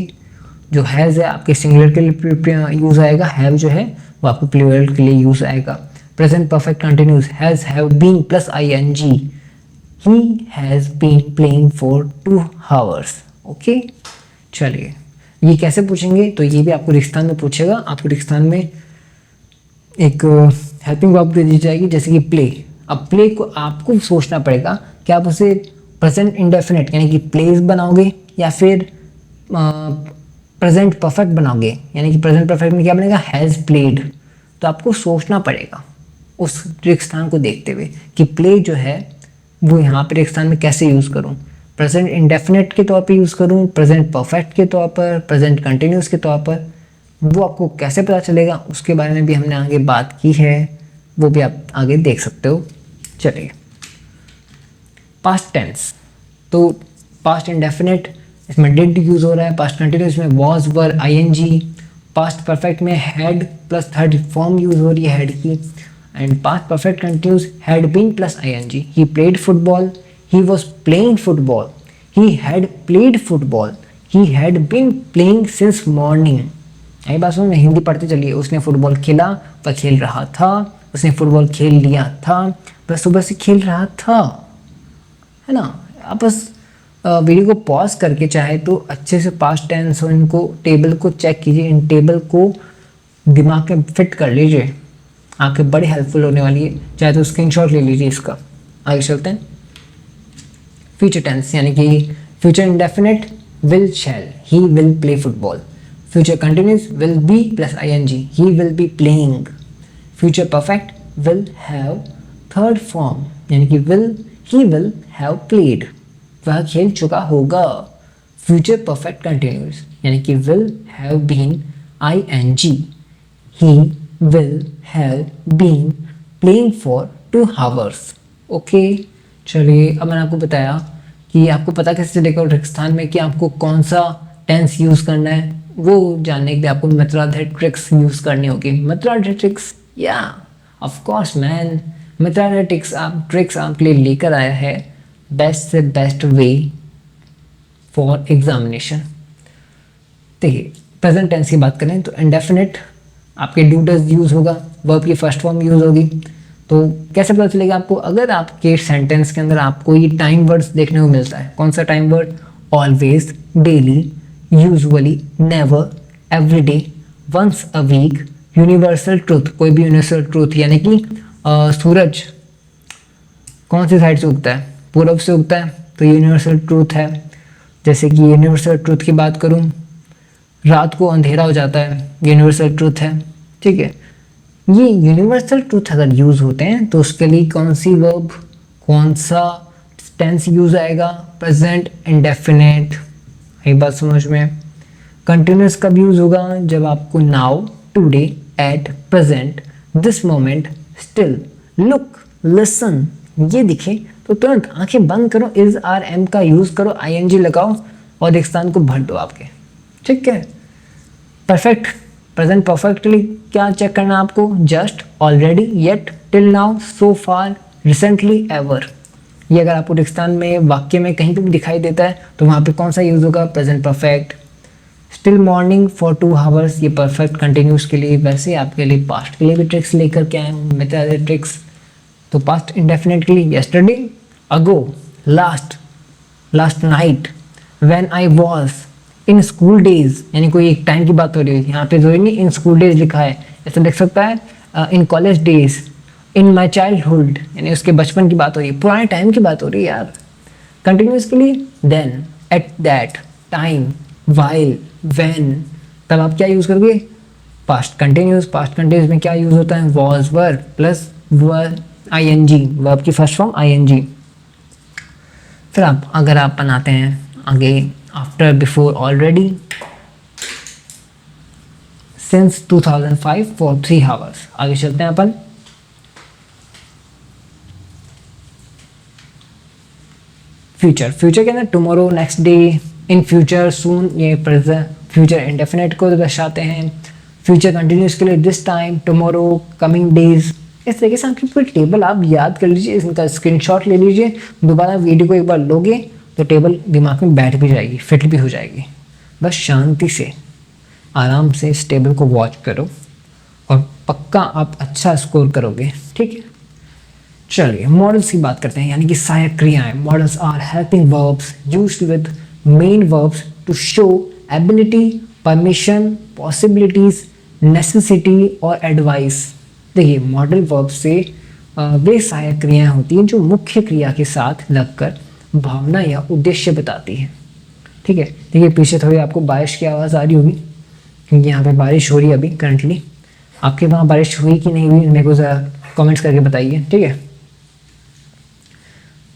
जो हैज़ है आपके सिंगुलर के लिए यूज़ आएगा, हैव जो है वो आपको प्लूरल के लिए यूज़ आएगा। Present perfect continuous, has have been plus ING, he has been playing for 2 hours। Okay चलिए ये कैसे पूछेंगे, तो ये भी आपको रिक्स्थान में पूछेगा। आपको रिक्स्थान में एक हेल्पिंग वर्ब दे दी जाएगी जैसे कि प्ले। अब प्ले को आपको सोचना पड़ेगा कि आप उसे प्रेजेंट इंडेफिनिट यानी कि प्लेस बनाओगे या फिर प्रेजेंट परफेक्ट बनाओगे, यानी कि प्रेजेंट परफेक्ट में क्या बनेगा, हैज़ प्लेड। तो आपको सोचना पड़ेगा उस रिक्स्थान को देखते हुए कि प्ले जो है वो यहाँ पे रिक्स्थान में कैसे यूज़ करूँ, प्रेजेंट इंडेफिनिट के तौर पे यूज़ करूँ, प्रेजेंट परफेक्ट के तौर पर, प्रेजेंट कंटिन्यूस के तौर पर। वो आपको कैसे पता चलेगा उसके बारे में भी हमने आगे बात की है, वो भी आप आगे देख सकते हो। चलिए पास्ट टेंस, तो पास्ट इंडेफिनिट इसमें डिड यूज़ हो रहा है, पास्ट कंटिन्यूस में was, were, ING. Past perfect में had plus third form use हो रही है हैड की, and past perfect continuous had been plus ING. He played football, he was playing football, he had played football, he had been playing since morning. यही बात सुनो, हिंदी पढ़ते चलिए। उसने फुटबॉल खेला, वह खेल रहा था, उसने फुटबॉल खेल लिया था, बस सुबह से खेल रहा था, है ना। आप बस वीडियो को पॉज करके चाहे तो अच्छे से पास्ट टेंस और इनको टेबल को चेक कीजिए, इन टेबल को दिमाग में फिट कर लीजिए, आपके बड़ी हेल्पफुल होने वाली है। चाहे तो स्क्रीनशॉट ले लीजिए इसका। आगे चलते हैं। फ्यूचर टेंस यानी कि future indefinite will shell, he will play football. Future continuous will be plus ing, he will be playing. Future perfect will have third form यानी कि ही विल हैव प्लेड, वह खेल चुका होगा। फ्यूचर परफेक्ट कंटिन्यूस यानी कि will have been ing, he will have been playing for 2 hours। Okay चलिए, अब मैंने आपको बताया कि आपको पता कैसे चलेगा रेगिस्तान में कि आपको कौन सा टेंस यूज़ करना है, वो जानने के लिए आपको मित्राधर ट्रिक्स यूज़ करनी होगी। मित्राधर ट्रिक्स, या ऑफ कोर्स मैन, मित्राधर ट्रिक्स आपके लिए लेकर आया है बेस्ट से बेस्ट वे फॉर एग्जामिनेशन। देखिए प्रेजेंट टेंस की बात करें तो इंडेफिनिट आपके डू डज यूज़ होगा, वर्ब की फर्स्ट फॉर्म यूज़ होगी। तो कैसे पता चलेगा आपको? अगर आपके सेंटेंस के अंदर आपको ये टाइम वर्ड्स देखने को मिलता है। कौन सा time word? Always, daily, usually, never, everyday, once a week, universal truth, कोई भी यूनिवर्सल ट्रूथ यानी कि सूरज कौन सी साइड से उगता है? पूरब से उगता है, तो यूनिवर्सल ट्रूथ है। जैसे कि यूनिवर्सल ट्रूथ की बात करूँ, रात को अंधेरा हो जाता है, यूनिवर्सल ट्रूथ है, ठीक है। ये यूनिवर्सल ट्रूथ अगर यूज़ होते हैं तो उसके लिए कौन सी वर्ब, कौन सा टेंस यूज़ आएगा? Present indefinite. एक बात समझ में। कंटिन्यूस कब यूज़ होगा? जब आपको now, today, at, present, this moment, still, look, listen ये दिखे तो तुरंत आंखें बंद करो, इज आर एम का यूज़ करो, ing लगाओ और रेगिस्तान को भर दो आपके, ठीक है। परफेक्ट, प्रेजेंट परफेक्टली क्या चेक करना आपको? Just, already, yet, till now, so far, recently, ever. ये अगर आपको रेगिस्तान में वाक्य में कहीं पे भी दिखाई देता है तो वहाँ पे कौन सा यूज़ होगा? Present perfect. Still morning for 2 hours, ये परफेक्ट कंटिन्यूस के लिए। वैसे आपके लिए पास्ट के लिए भी ट्रिक्स लेकर के आए हूँ, मेथड ट्रिक्स। तो पास्ट इंडेफिनिट के लिए yesterday, ago, last night, when I was, in school days यानी कोई एक टाइम की बात हो रही है, यहाँ पे जरूरी नहीं इन स्कूल डेज लिखा है, ऐसा लिख सकता है in college days, in my childhood यानी उसके बचपन की बात हो रही है, पुराने टाइम की बात हो रही है यार। कंटिन्यूस के लिए then, at that, time, while, when, तब आप क्या यूज़ करोगे? Past continuous. पास्ट कंटिन्यूस में क्या यूज़ होता है? Was, were plus ing, verb की फर्स्ट फॉर्म ing। फिर अगर आप बनाते हैं आगे after, before, already, since 2005 for 3 hours। आगे चलते हैं अपन। फ्यूचर के अंदर tomorrow, next day, in future, soon, ये प्रेजेंट फ्यूचर इंडेफिनिट को दर्शाते हैं। फ्यूचर कंटिन्यूस के लिए this time, tomorrow, coming days. इस तरीके से आपकी पूरी टेबल आप याद कर लीजिए, इनका स्क्रीनशॉट ले लीजिए। दोबारा वीडियो को एक बार लोगे तो टेबल दिमाग में बैठ भी जाएगी, फिट भी हो जाएगी। बस शांति से आराम से इस टेबल को वॉच करो और पक्का आप अच्छा स्कोर करोगे, ठीक है। चलिए मॉडल्स की बात करते हैं, यानी कि सहायक क्रियाएं। Modals are helping verbs used with main verbs to show ability, permission, possibilities, necessity और एडवाइस। देखिए मॉडल वर्ब से वे सहायक क्रियाएं होती हैं जो मुख्य क्रिया के साथ लगकर भावना या उद्देश्य बताती हैं, ठीक है। देखिए पीछे थोड़ी आपको बारिश की आवाज़ आ रही होगी क्योंकि यहाँ पे बारिश हो रही है अभी करंटली। आपके वहाँ बारिश हुई कि नहीं हुई मेरे को ज़रा कमेंट्स करके बताइए, ठीक है।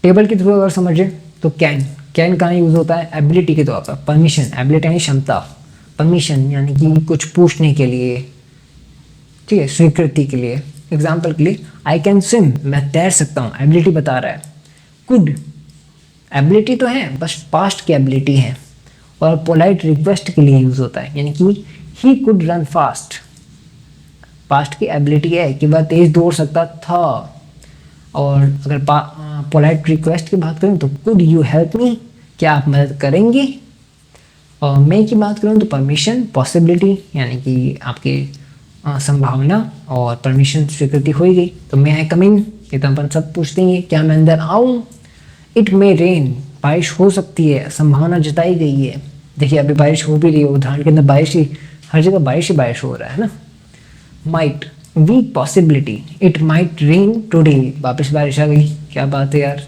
टेबल के थ्रू अगर समझें तो कैन कहाँ यूज़ होता है? एबिलिटी के तौर पर। परमिशन, एबिलिटी यानी क्षमता, परमिशन यानी कि कुछ पूछने के लिए, ठीक है, स्वीकृति के लिए। एग्जाम्पल के लिए आई कैन स्विम, मैं तैर सकता हूँ, एबिलिटी बता रहा है। कुड, एबिलिटी तो है बस पास्ट की एबिलिटी है। और पोलाइट रिक्वेस्ट के लिए यूज़ होता है, यानी कि he could run fast, past की एबिलिटी है कि वह तेज दौड़ सकता था। और अगर पोलाइट रिक्वेस्ट की बात करें तो कुड यू हेल्प मी, क्या आप मदद करेंगे। और मैं की बात करूँ तो परमिशन, पॉसिबिलिटी यानी कि आपके संभावना और परमिशन स्वीकृति हो ही गई। तो मैं आई कमिंग, ये तो अपन सब पूछते ही हैं, क्या मैं अंदर आऊँ। इट मे रेन, बारिश हो सकती है, संभावना जताई गई है। देखिए अभी बारिश हो भी रही है, उदाहरण के अंदर बारिश ही, हर जगह बारिश ही बारिश हो रहा है ना। Might, weak possibility, it might rain today, वापस बारिश आ गई, क्या बात है यार,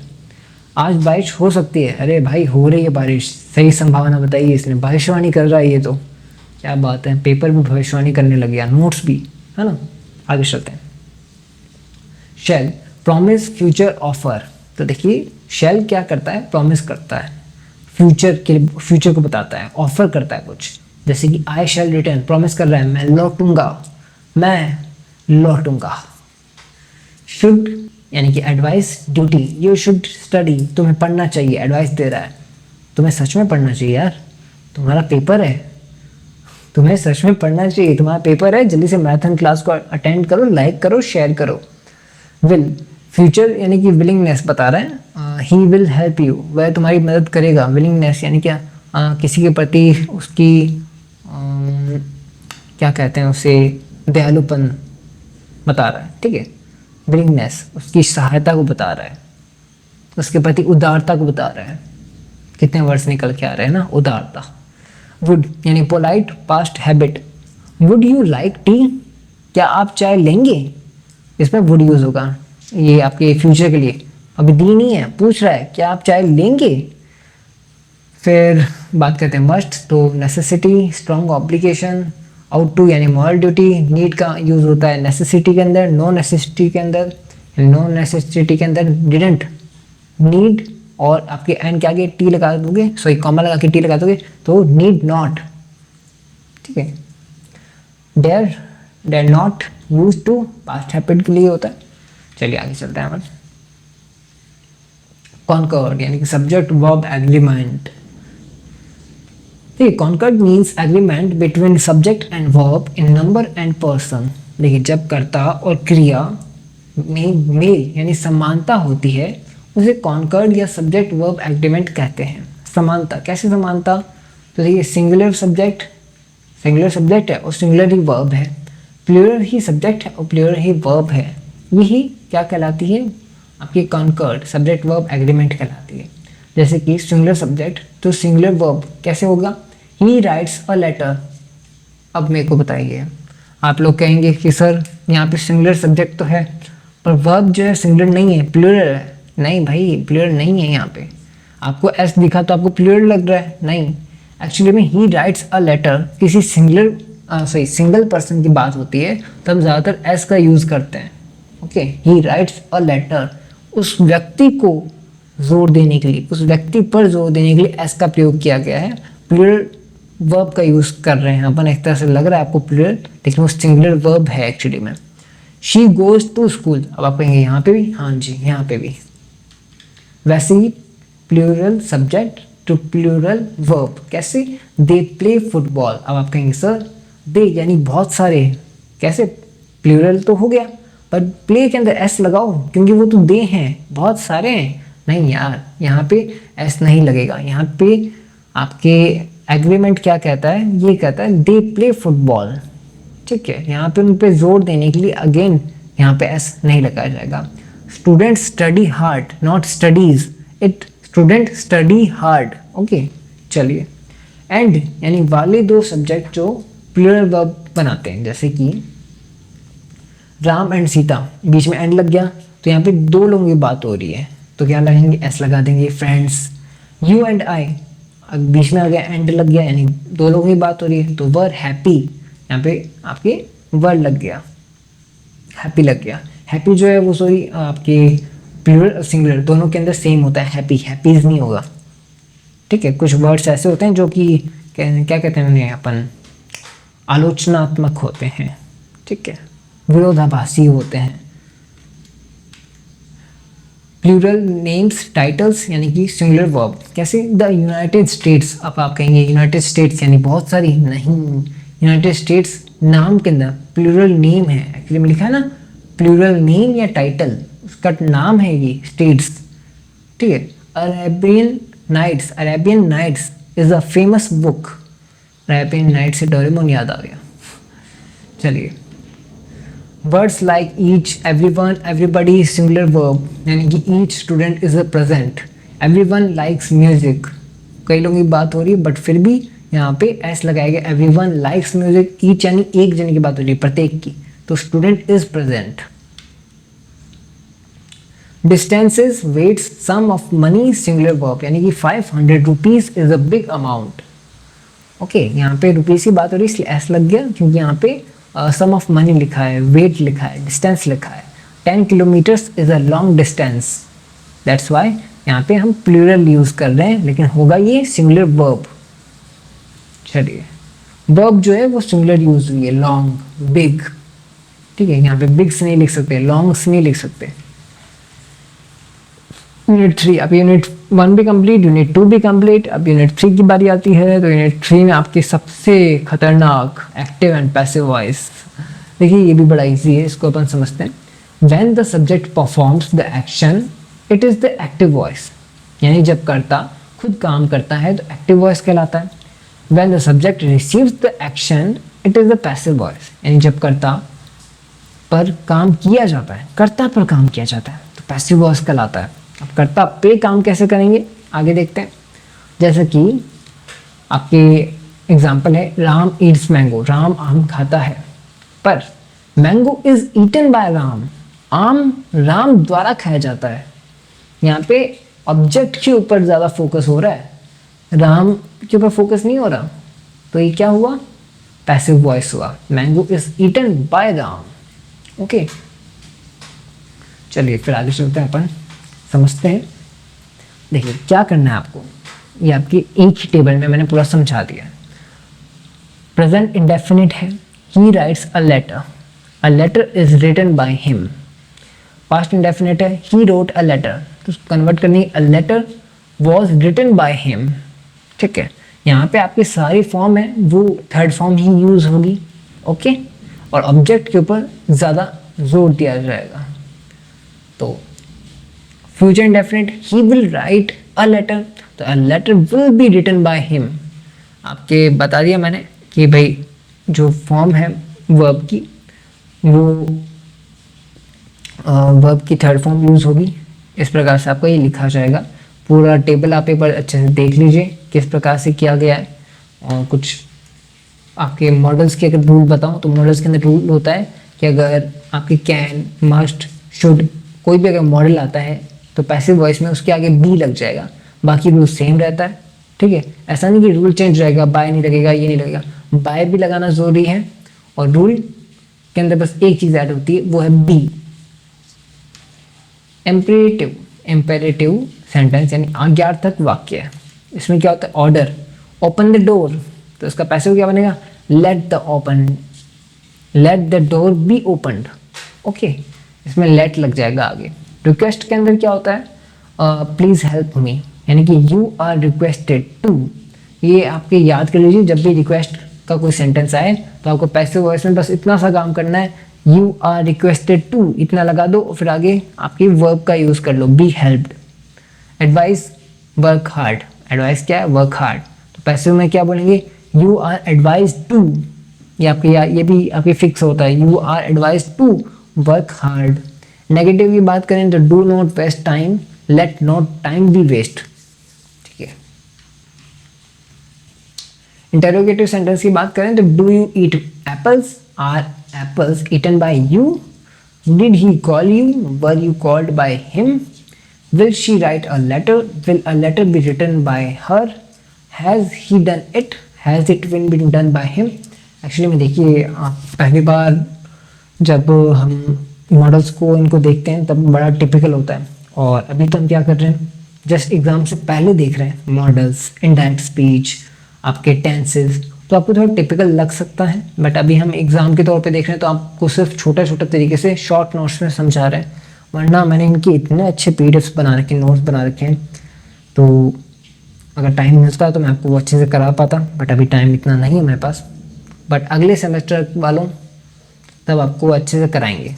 आज बारिश हो सकती है। अरे भाई हो रही है बारिश, सही संभावना बताइए, इसने भविष्यवाणी कर रहा है ये तो, क्या बात है, पेपर भी भविष्यवाणी करने लग गया, नोट्स भी, है ना। आगे चलते हैं। Shall, promise future offer. तो देखिए शेल क्या करता है, प्रॉमिस करता है, फ्यूचर के लिए, फ्यूचर को बताता है, ऑफर करता है कुछ, जैसे कि आई शैल रिटर्न, प्रॉमिस कर रहा है मैं लौटूंगा, मैं लौटूंगा। शुड यानी कि advice, duty, you should study, तुम्हें पढ़ना चाहिए, एडवाइस दे रहा है, तुम्हें सच में पढ़ना चाहिए यार, तुम्हारा पेपर है, तुम्हें सच में पढ़ना चाहिए, तुम्हारा पेपर है, जल्दी से मैराथन क्लास को अटेंड करो, लाइक करो, शेयर करो। विल, फ्यूचर यानी कि विलिंगनेस बता रहा है, ही विल हेल्प यू, वह तुम्हारी मदद करेगा। विलिंगनेस यानी क्या, किसी के प्रति उसकी क्या कहते हैं उसे, दयालुपन बता रहा है, ठीक है। विलिंगनेस उसकी सहायता को बता रहा है, उसके प्रति उदारता को बता रहा है। कितने वर्ड्स निकल के आ रहे हैं ना, उदारता। वुड यानी polite past habit, would you like T, क्या आप चाय लेंगे, इसमें वुड यूज होगा, ये आपके फ्यूचर के लिए, अभी दी नहीं है, पूछ रहा है क्या आप चाय लेंगे। फिर बात करते हैं मस्ट, तो necessity, strong obligation, ought यानी मॉरल ड्यूटी, नीड का यूज होता है नेसेसिटी के अंदर, नो नेसेसिटी के अंदर, नो नेसेसिटी के अंदर डिडंट, नीड, और आपके एंड के आगे टी लगा दोगे, सॉरी कॉमा लगा के टी लगा दोगे तो नीड नॉट, ठीक है। Dare, dare not used to, past habit के लिए होता है। चलिए आगे चलते हैं अपन। कॉन्कर्ड यानी कि सब्जेक्ट वर्ब एग्रीमेंट, देखिए concord means agreement between subject and verb in number and person. देखिए जब कर्ता और क्रिया में मेल यानी समानता होती है उसे कॉन्कर्ड या सब्जेक्ट वर्ब एग्रीमेंट कहते हैं। समानता, कैसे समानता, तो देखिए सिंगुलर सब्जेक्ट है और सिंगुलर ही वर्ब है, प्लूरल ही सब्जेक्ट है और प्लूरल ही वर्ब है, यही क्या कहलाती है, आपकी कॉन्कर्ड सब्जेक्ट वर्ब एग्रीमेंट कहलाती है। जैसे कि सिंगुलर सब्जेक्ट तो सिंगुलर वर्ब कैसे होगा, ही राइट्स अ लेटर। अब मेरे को बताइए, आप लोग कहेंगे कि सर यहाँ पे सिंगुलर सब्जेक्ट तो है पर वर्ब जो है सिंगुलर नहीं है, प्लूरल है। नहीं भाई, प्लूरल नहीं है यहाँ पे, आपको एस दिखा तो आपको प्लूरल लग रहा है, नहीं, एक्चुअली में ही राइट्स अ लेटर किसी सिंगल पर्सन की बात होती है तो हम ज़्यादातर एस का यूज़ करते हैं। Okay, he writes a letter, उस व्यक्ति को जोर देने के लिए, उस व्यक्ति पर जोर देने के लिए एस का प्रयोग किया गया है, प्लूरल वर्ब का यूज़ कर रहे हैं अपन। एक तरह से लग रहा है आपको प्लूरल, लेकिन वो सिंगुलर वर्ब है एक्चुअली में। शी गोज टू स्कूल, अब आप कहेंगे यहाँ पे भी, हाँ जी यहाँ पे भी, वैसे ही plural subject to plural verb, कैसे, दे प्ले फुटबॉल। अब आप कहेंगे सर दे यानी बहुत सारे, कैसे, प्लूरल तो हो गया पर प्ले के अंदर एस लगाओ क्योंकि वो तो दे हैं, बहुत सारे हैं। नहीं यार, यहाँ पे एस नहीं लगेगा, यहाँ पे आपके एग्रीमेंट क्या कहता है, ये कहता है दे प्ले फुटबॉल, ठीक है। यहाँ पे उन पे जोर देने के लिए अगेन यहाँ पे एस नहीं लगाया जाएगा। Student study hard not studies, it student study hard, okay. चलिए, एंड यानी वाले दो सब्जेक्ट जो प्लूरल वर्ब बनाते हैं, जैसे कि राम एंड सीता, बीच में एंड लग गया तो यहाँ पे दो लोगों की बात हो रही है तो क्या लगेंगे, एस लगा देंगे। फ्रेंड्स, यू एंड आई, बीच में आ गया एंड लग गया यानी दो लोगों की बात हो रही है तो वर हैप्पी, यहाँ पे आपके वर्ड लग गया, हैप्पी लग गया। हैप्पी जो है वो सॉरी आपके प्लूरल सिंगुलर दोनों के अंदर सेम होता है, हैप्पी, हैप्पीज नहीं होगा, ठीक है। कुछ वर्ड्स ऐसे होते हैं जो कि क्या कहते हैं उन्हें अपन, आलोचनात्मक होते हैं, ठीक है, विरोधाभासी होते हैं। प्लूरल नेम्स टाइटल्स यानी कि सिंगुलर वर्ब, कैसे, द यूनाइटेड स्टेट्स। अब आप कहेंगे यूनाइटेड स्टेट्स यानी बहुत सारी, नहीं, यूनाइटेड स्टेट्स नाम के अंदर प्लूरल नेम है, एक्चुअली में लिखा है ना प्लूरल नेम या टाइटल, उसका नाम है ये स्टेट्स, ठीक है। Arabian Nights is a famous book, Arabian Nights से डोरेमोन याद आ गया। चलिए, words like each, everyone, everybody, singular verb, यानी कि each student is a present, everyone likes music, कई लोगों की बात हो रही है बट फिर भी यहाँ पे एस लगाया गया, एवरीवन लाइक्स म्यूजिक, ईच यानी एक जने की बात हो रही है, प्रत्येक की, तो student is present. Distances, weights, sum of money, singular verb, यानी कि 500 rupees is a big amount. Okay, यहाँ पे रुपीज की बात हो रही है इसलिए एस लग गया, क्योंकि यहाँ पे सम ऑफ मनी लिखा है, वेट लिखा है, डिस्टेंस लिखा है। 10 kilometres is a long distance, that's why यहाँ पे हम प्लूरल यूज कर रहे हैं, लेकिन होगा ये सिंगुलर वर्ब। चलिए, वर्ब जो है वो सिंगुलर यूज हुई है, लॉन्ग, बिग, ठीक है, यहाँ पे बिग से नहीं लिख सकते, लॉन्ग से नहीं लिख सकते। यूनिट 3, अब यूनिट 1 भी कंप्लीट, यूनिट 2 भी कंप्लीट, अब यूनिट 3 की बारी आती है। तो यूनिट 3 में आपकी सबसे खतरनाक एक्टिव एंड पैसिव वॉइस, देखिए ये भी बड़ा इजी है, इसको अपन समझते हैं। When the subject performs the action it is the active voice, यानी जब कर्ता खुद काम करता है तो एक्टिव वॉइस कहलाता है। When the subject receives the action it is the passive voice, यानी जब कर्ता पर काम किया जाता है, कर्ता पर काम किया जाता है तो पैसिव वॉइस कहलाता है। अब कर्ता पे काम कैसे करेंगे आगे देखते हैं। जैसे कि आपके एग्जाम्पल है, राम ईट्स मैंगो, राम आम खाता है, पर mango is eaten by Ram, आम राम द्वारा खाया जाता है। यहाँ पे ऑब्जेक्ट के ऊपर ज़्यादा फोकस हो रहा है, राम के ऊपर फोकस नहीं हो रहा, तो ये क्या हुआ, पैसिव वॉइस हुआ, mango is eaten by Ram. Okay, चलिए फिर आगे चलते हैं, अपन समझते हैं। देखिए क्या करना है आपको, ये आपकी एक ही टेबल में मैंने पूरा समझा दिया। प्रेजेंट इंडेफिनिट है, he writes a letter is written by him. Past indefinite है, ही रोट अ लेटर, तो कन्वर्ट करनी, a letter was written by him. ठीक है, यहाँ पे आपकी सारी फॉर्म है वो थर्ड फॉर्म ही यूज होगी। ओके, और ऑब्जेक्ट के ऊपर ज़्यादा जोर दिया जाएगा। तो future indefinite, he will write a letter, तो a letter will be written by him. आपके बता दिया मैंने कि भाई जो फॉर्म है वर्ब की, वो वर्ब की थर्ड फॉर्म यूज़ होगी। इस प्रकार से आपको ये लिखा जाएगा। पूरा टेबल आप एक बार अच्छे से देख लीजिए किस प्रकार से किया गया है। और कुछ आपके मॉडल्स के अगर रूल बताऊं तो मॉडल्स के अंदर रूल होता है कि अगर आपके कैन, मस्ट, शुड कोई भी अगर मॉडल आता है तो पैसिव वॉइस में उसके आगे बी लग जाएगा, बाकी रूल सेम रहता है। ठीक है, ऐसा नहीं कि रूल चेंज रहेगा, बाय नहीं लगेगा, ये नहीं लगेगा, बाय भी लगाना ज़रूरी है। और रूल के अंदर बस एक चीज़ ऐड होती है, वो है बी। एम्पेरेटिव सेंटेंस यानी आज्ञार्थक वाक्य, इसमें क्या होता है, ऑर्डर, ओपन द डोर, तो इसका पैसिव क्या बनेगा, let the door B opened. Okay, इसमें लेट लग जाएगा आगे। रिक्वेस्ट के अंदर क्या होता है, प्लीज़ हेल्प मी, यानी कि यू आर रिक्वेस्टेड टू। ये आपके याद कर लीजिए, जब भी रिक्वेस्ट का कोई सेंटेंस आए तो आपको पैसिव वॉइस में बस इतना सा काम करना है, यू आर रिक्वेस्टेड टू इतना लगा दो, और फिर आगे आपकी वर्ब का यूज़ कर लो, be helped. Advice, work hard, advice क्या है, वर्क हार्ड, तो पैसिव में क्या बोलेंगे, यू आर एडवाइज टू, ये भी आपके फिक्स होता है, you are advise to work hard. Negative की बात करें तो do not waste time, let not time be waste. ठीक है, इंटरोगेटिव सेंटेंस की बात करें तो do you eat apples, are apples eaten by you, did he call you, were you called by him, will she write a letter, will a letter be written by her, has he done it, has it been done by him। Actually में देखिए, पहली बार जब हम models को इनको देखते हैं तब बड़ा टिपिकल होता है, और अभी तो हम क्या कर रहे हैं, जस्ट एग्जाम से पहले देख रहे हैं मॉडल्स, इनडायरेक्ट स्पीच, आपके टेंसेस, तो आपको थोड़ा टिपिकल लग सकता है, बट अभी हम एग्जाम के तौर पे देख रहे हैं तो आपको सिर्फ छोटा छोटा तरीके से शॉर्ट नोट्स में समझा रहे हैं, वरना मैंने इनके इतने अच्छे पीडीएफ्स बना रखे हैं, नोट्स बना रखे हैं, तो अगर टाइम मिलता तो मैं आपको वो अच्छे से करा पाता, बट अभी टाइम इतना नहीं है मेरे पास। बट अगले सेमेस्टर वालों तब आपको अच्छे से कराएंगे,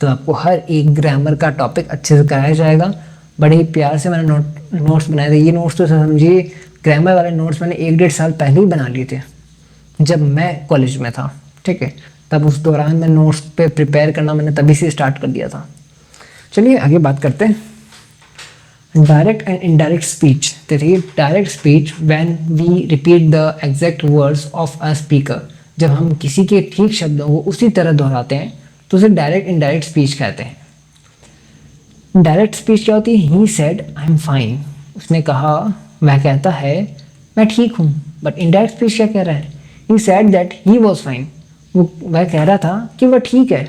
तो आपको हर एक ग्रामर का टॉपिक अच्छे से कराया जाएगा। बड़े ही प्यार से मैंने नोट्स बनाए थे। ये नोट्स तो समझिए, ग्रामर वाले नोट्स मैंने 1-1.5 साल पहले ही बना लिए थे जब मैं कॉलेज में था। ठीक है, तब उस दौरान मैं नोट्स पे प्रिपेयर करना मैंने तभी से स्टार्ट कर दिया था। चलिए आगे बात करते हैं। Direct and indirect speech. देखिए direct speech when we repeat the exact words of a speaker, जब हम किसी के ठीक शब्दों को उसी तरह दोहराते हैं तो उसे डायरेक्ट इनडायरेक्ट स्पीच कहते हैं। डायरेक्ट स्पीच क्या होती है? He said I am fine, उसने कहा, वह कहता है मैं ठीक हूँ। बट इनडायरेक्ट स्पीच क्या कह रहा है? He said that he was fine, वह कह रहा था कि वह ठीक है।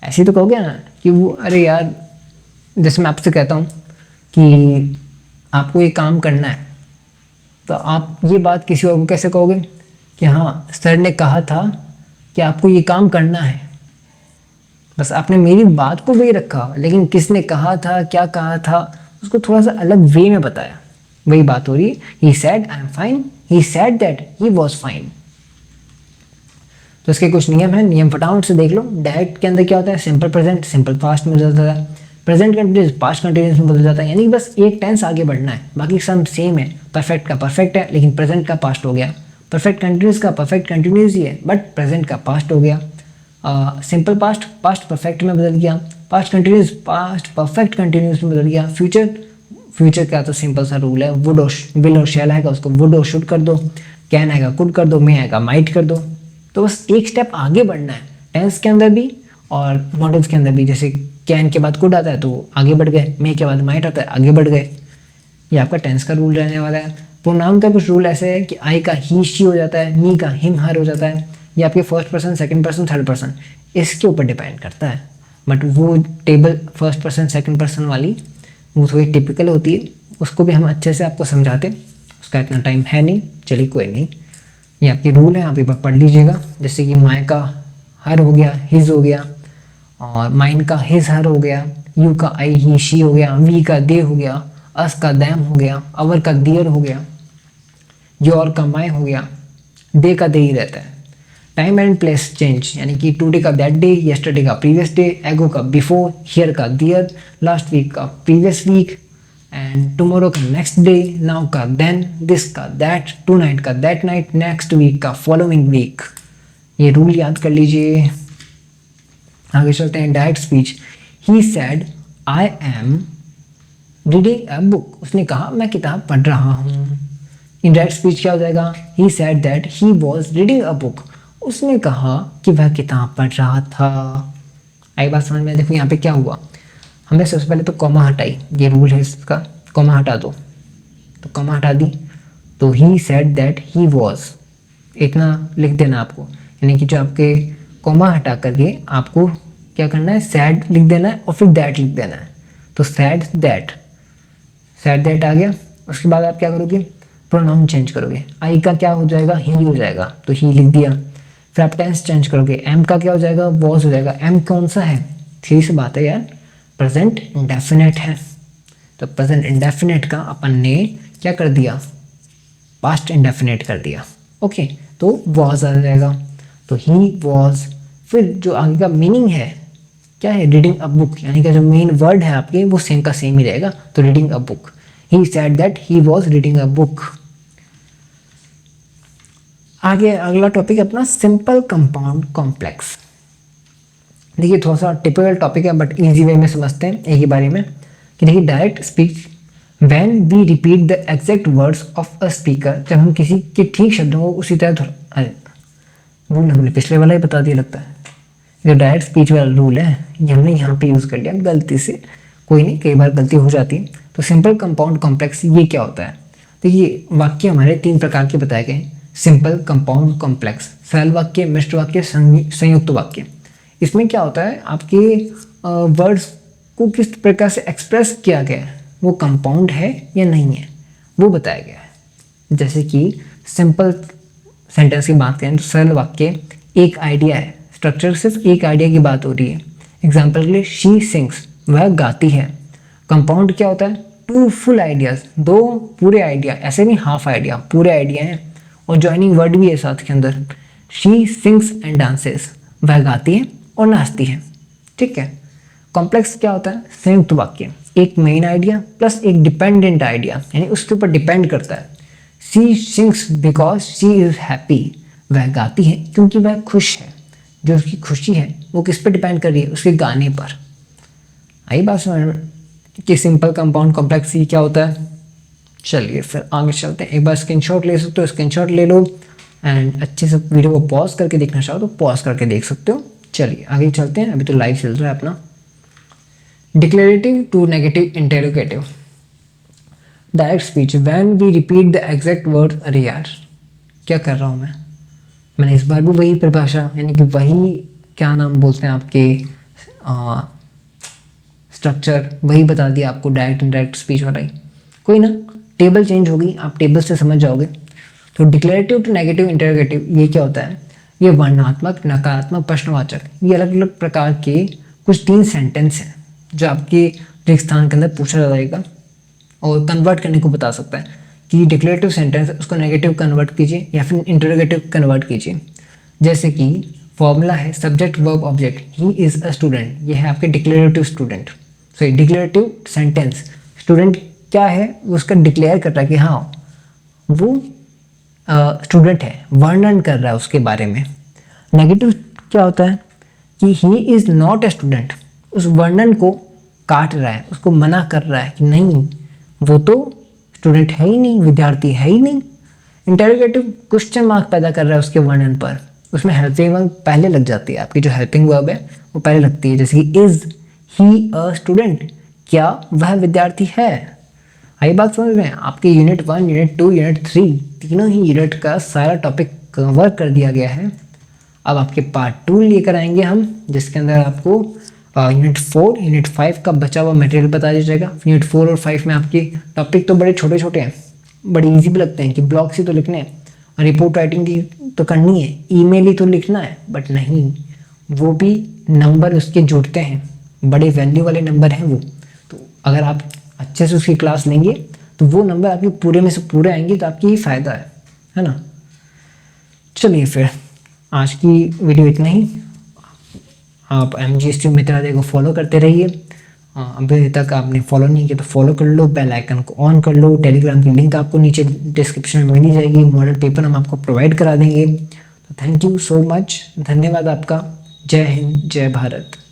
ऐसे तो कहोगे ना कि वो, अरे यार जैसे मैं आपसे कहता हूँ कि आपको ये काम करना है, तो आप ये बात किसी और को कैसे कहोगे कि हाँ सर ने कहा था कि आपको ये काम करना है। बस आपने मेरी बात को वही रखा, लेकिन किसने कहा था, क्या कहा था, उसको थोड़ा सा अलग वे में बताया। वही बात हो रही है। He said I am fine, he said that he was fine. तो इसके कुछ नियम हैं, नियम फटाफट से देख लो। डायरेक्ट के अंदर क्या होता है? सिंपल प्रेजेंट सिंपल पास्ट में बदल जाता है, प्रेजेंट कंटिन्यूस पास्ट कंटिन्यूस में बदल जाता है, यानी बस एक टेंस आगे बढ़ना है, बाकी सब सेम है। परफेक्ट का परफेक्ट है लेकिन प्रेजेंट का पास्ट हो गया, परफेक्ट कंटिन्यूस का परफेक्ट कंटिन्यूस ही है बट प्रेजेंट का पास्ट हो गया। सिंपल पास्ट पास्ट परफेक्ट में बदल गया, past continuous past perfect continuous में बदल गया। फ्यूचर फ्यूचर का तो सिंपल सा रूल है, वुड और विल और शैल आएगा उसको वुड और शुड कर दो, कैन आएगा कुड कर दो, मे आएगा माइट कर दो। तो बस एक स्टेप आगे बढ़ना है टेंस के अंदर भी और मॉडल्स के अंदर भी। जैसे कैन के बाद कुड आता है तो आगे बढ़ गए, मे के बाद माइट आता है आगे बढ़ गए। ये आपका टेंस का रूल रहने वाला है। प्रोनाउन का कुछ रूल ऐसे है कि आई का ही शी हो जाता है, मी का हिम हर हो जाता है। ये आपके first person second person third person इसके ऊपर डिपेंड करता है। बट वो table first person second person वाली वो थोड़ी टिपिकल होती है, उसको भी हम अच्छे से आपको समझाते, उसका इतना टाइम है नहीं। चलिए कोई नहीं, ये आपके रूल है, आप एक बार पढ़ लीजिएगा। जैसे कि माय का हर हो गया, हिज हो गया, और माइन का हिज हर हो गया, यू का आई ही शी हो गया, वी का दे हो गया, अस का दैम हो गया, अवर का दियर हो गया, योर का माय हो गया, दे का दे ही रहता है। टाइम एंड प्लेस चेंज, यानी कि टुडे का दैट डे, येस्टरडे का प्रीवियस डे, एगो का बिफोर, हियर का दियर, लास्ट वीक का प्रीवियस वीक, एंड टुमारो का नेक्स्ट डे, नाउ का देन, दिस का दैट, टू नाइट का दैट नाइट, नेक्स्ट वीक का फॉलोइंग वीक। ये रूल याद कर लीजिए। आगे चलते हैं। Direct speech. He said I am reading a book, उसने कहा मैं किताब पढ़ रहा हूँ। इनडायरेक्ट स्पीच क्या हो जाएगा? He said that he was reading a book, उसने कहा कि वह किताब पढ़ रहा था। आई बात समझ में? देखो यहाँ पे क्या हुआ, हमने सबसे पहले तो कॉमा हटाई, ये रूल है इसका, कॉमा हटा दो, तो कॉमा हटा दी तो he said that he was, इतना लिख देना आपको, यानी कि जो आपके कॉमा हटा करके आपको क्या करना है, सैड लिख देना है और फिर दैट लिख देना है। तो सैड दैट आ गया। उसके बाद आप क्या करोगे? प्रोनाउन चेंज करोगे। आई का क्या हो जाएगा? ही हो जाएगा, तो ही लिख दिया। फिर आप टेंस चेंज करोगे, एम का क्या हो जाएगा? वॉज हो जाएगा। एम कौन सा है? सीधी सी बात है यार, प्रेजेंट इंडेफिनेट है, तो प्रेजेंट इंडेफिनेट का अपन ने क्या कर दिया? पास्ट इंडेफिनेट कर दिया। ओके, तो वॉज आ जाएगा, तो ही वॉज। फिर जो आगे का मीनिंग है क्या है? रीडिंग अ बुक, यानी कि जो मेन वर्ड है आपके वो सेम का सेम ही रहेगा, तो reading a book. He said that he was reading a book. आगे अगला टॉपिक अपना सिंपल कंपाउंड कॉम्प्लेक्स। देखिए थोड़ा सा टिपिकल टॉपिक है बट इजी वे में समझते हैं एक ही बारे में। कि देखिए direct speech when we repeat the exact words of a speaker, जब हम किसी के ठीक शब्दों को उसी तरह रूल हमने पिछले वाला ही बता दिया लगता है। जो डायरेक्ट स्पीच वाला रूल है ये हमने यहाँ पे यूज़ कर लिया गलती से, कोई नहीं, कई बार गलती हो जाती है। तो सिंपल कंपाउंड कॉम्प्लेक्स ये क्या होता है? देखिए वाक्य हमारे 3 प्रकार के बताए गए, सिंपल, कंपाउंड, कॉम्प्लेक्स। सरल वाक्य, मिश्र वाक्य, संयुक्त वाक्य। इसमें क्या होता है, आपके वर्ड्स को किस प्रकार से एक्सप्रेस किया गया है, वो कंपाउंड है या नहीं है वो बताया गया है। जैसे कि सिंपल सेंटेंस की बात करें तो सरल वाक्य एक आइडिया है, स्ट्रक्चर सिर्फ एक आइडिया की बात हो रही है। एग्जाम्पल के लिए शी सिंग्स, वह गाती है। कंपाउंड क्या होता है? 2 फुल आइडियाज, 2 पूरे आइडिया, ऐसे नहीं हाफ आइडिया, पूरे आइडिया हैं और ज्वाइनिंग वर्ड भी है साथ के अंदर। शी सिंग्स एंड डांसेस, वह गाती है और नाचती है। ठीक है। कॉम्प्लेक्स क्या होता है? संयुक्त वाक्य, एक मेन आइडिया प्लस एक डिपेंडेंट आइडिया, यानी उसके ऊपर डिपेंड करता है। She sings because she is happy, वह गाती है क्योंकि वह खुश है। जो उसकी खुशी है वो किस पे डिपेंड कर रही है? उसके गाने पर। आई बात समझ में कि सिंपल कंपाउंड कॉम्प्लेक्स सी क्या होता है। चलिए फिर आगे चलते हैं। एक बार स्क्रीनशॉट ले सकते हो, स्क्रीनशॉट ले लो एंड अच्छे से वीडियो को पॉज करके देखना चाहो तो पॉज करके देख सकते हो। चलिए आगे चलते हैं, अभी तो लाइव चल रहा है अपना। Declarative to negative interrogative. Direct speech when we repeat the exact word. अरे यार क्या कर रहा हूँ मैंने इस बार भी वही परिभाषा यानी कि वही क्या नाम बोलते हैं आपके स्ट्रक्चर वही बता दिया आपको, डायरेक्ट इनडायरेक्ट स्पीच वाला ही। कोई ना, टेबल चेंज होगी, आप टेबल से समझ जाओगे। तो डिक्लेरेटिव टू नेगेटिव इंटरोगेटिव ये क्या होता है? ये वर्णनात्मक, नकारात्मक, प्रश्नवाचक, ये अलग अलग प्रकार के कुछ 3 सेंटेंस हैं जो आपके रिक्स्थान के अंदर पूछा जाएगा और कन्वर्ट करने को बता सकता है कि डिक्लेरेटिव सेंटेंस उसको नेगेटिव कन्वर्ट कीजिए या फिर इंटरोगेटिव कन्वर्ट कीजिए। जैसे कि फॉर्मूला है subject verb object, he is a student, ये है आपके declarative student, sorry declarative sentence. Student क्या है? उसका डिक्लेयर कर रहा है कि हाँ वो स्टूडेंट है, वर्णन कर रहा है उसके बारे में। नेगेटिव क्या होता है कि he is not a student, उस वर्णन को काट रहा है, उसको मना कर रहा है कि नहीं वो तो स्टूडेंट है ही नहीं, विद्यार्थी है ही नहीं। इंटरोगेटिव क्वेश्चन मार्क पैदा कर रहा है उसके वर्णन पर, उसमें हेल्पिंग वर्ब पहले लग जाती है, आपकी जो हेल्पिंग वर्ब है वो पहले लगती है। जैसे कि इज़ ही अ स्टूडेंट, क्या वह विद्यार्थी है। आई बात समझ में? आपके यूनिट 1, यूनिट 2, यूनिट 3 तीनों ही यूनिट का सारा टॉपिक कवर कर दिया गया है। अब आपके पार्ट 2 लेकर आएंगे हम, जिसके अंदर आपको यूनिट 4, यूनिट 5 का बचा हुआ मटेरियल बता दिया जाएगा। यूनिट 4 और 5 में आपके टॉपिक तो बड़े छोटे छोटे हैं, बड़े इजी भी लगते हैं कि ब्लॉग्स ही तो लिखने हैं, रिपोर्ट राइटिंग की तो करनी है, ईमेल ही तो लिखना है, बट नहीं, वो भी नंबर उसके जुड़ते हैं, बड़े वैल्यू वाले नंबर हैं वो। तो अगर आप अच्छे से उसकी क्लास लेंगे तो वो नंबर आपके पूरे में से पूरे आएंगे, तो आपकी ही फ़ायदा है ना। चलिए फिर आज की वीडियो इतना ही। आप MGST मित्रालय को फॉलो करते रहिए। अभी तक आपने फॉलो नहीं किया तो फॉलो कर लो, बेल आइकन को ऑन कर लो। टेलीग्राम की लिंक आपको नीचे डिस्क्रिप्शन में मिल जाएगी, मॉडल पेपर हम आपको प्रोवाइड करा देंगे। तो थैंक यू सो मच, धन्यवाद आपका। जय हिंद, जय भारत।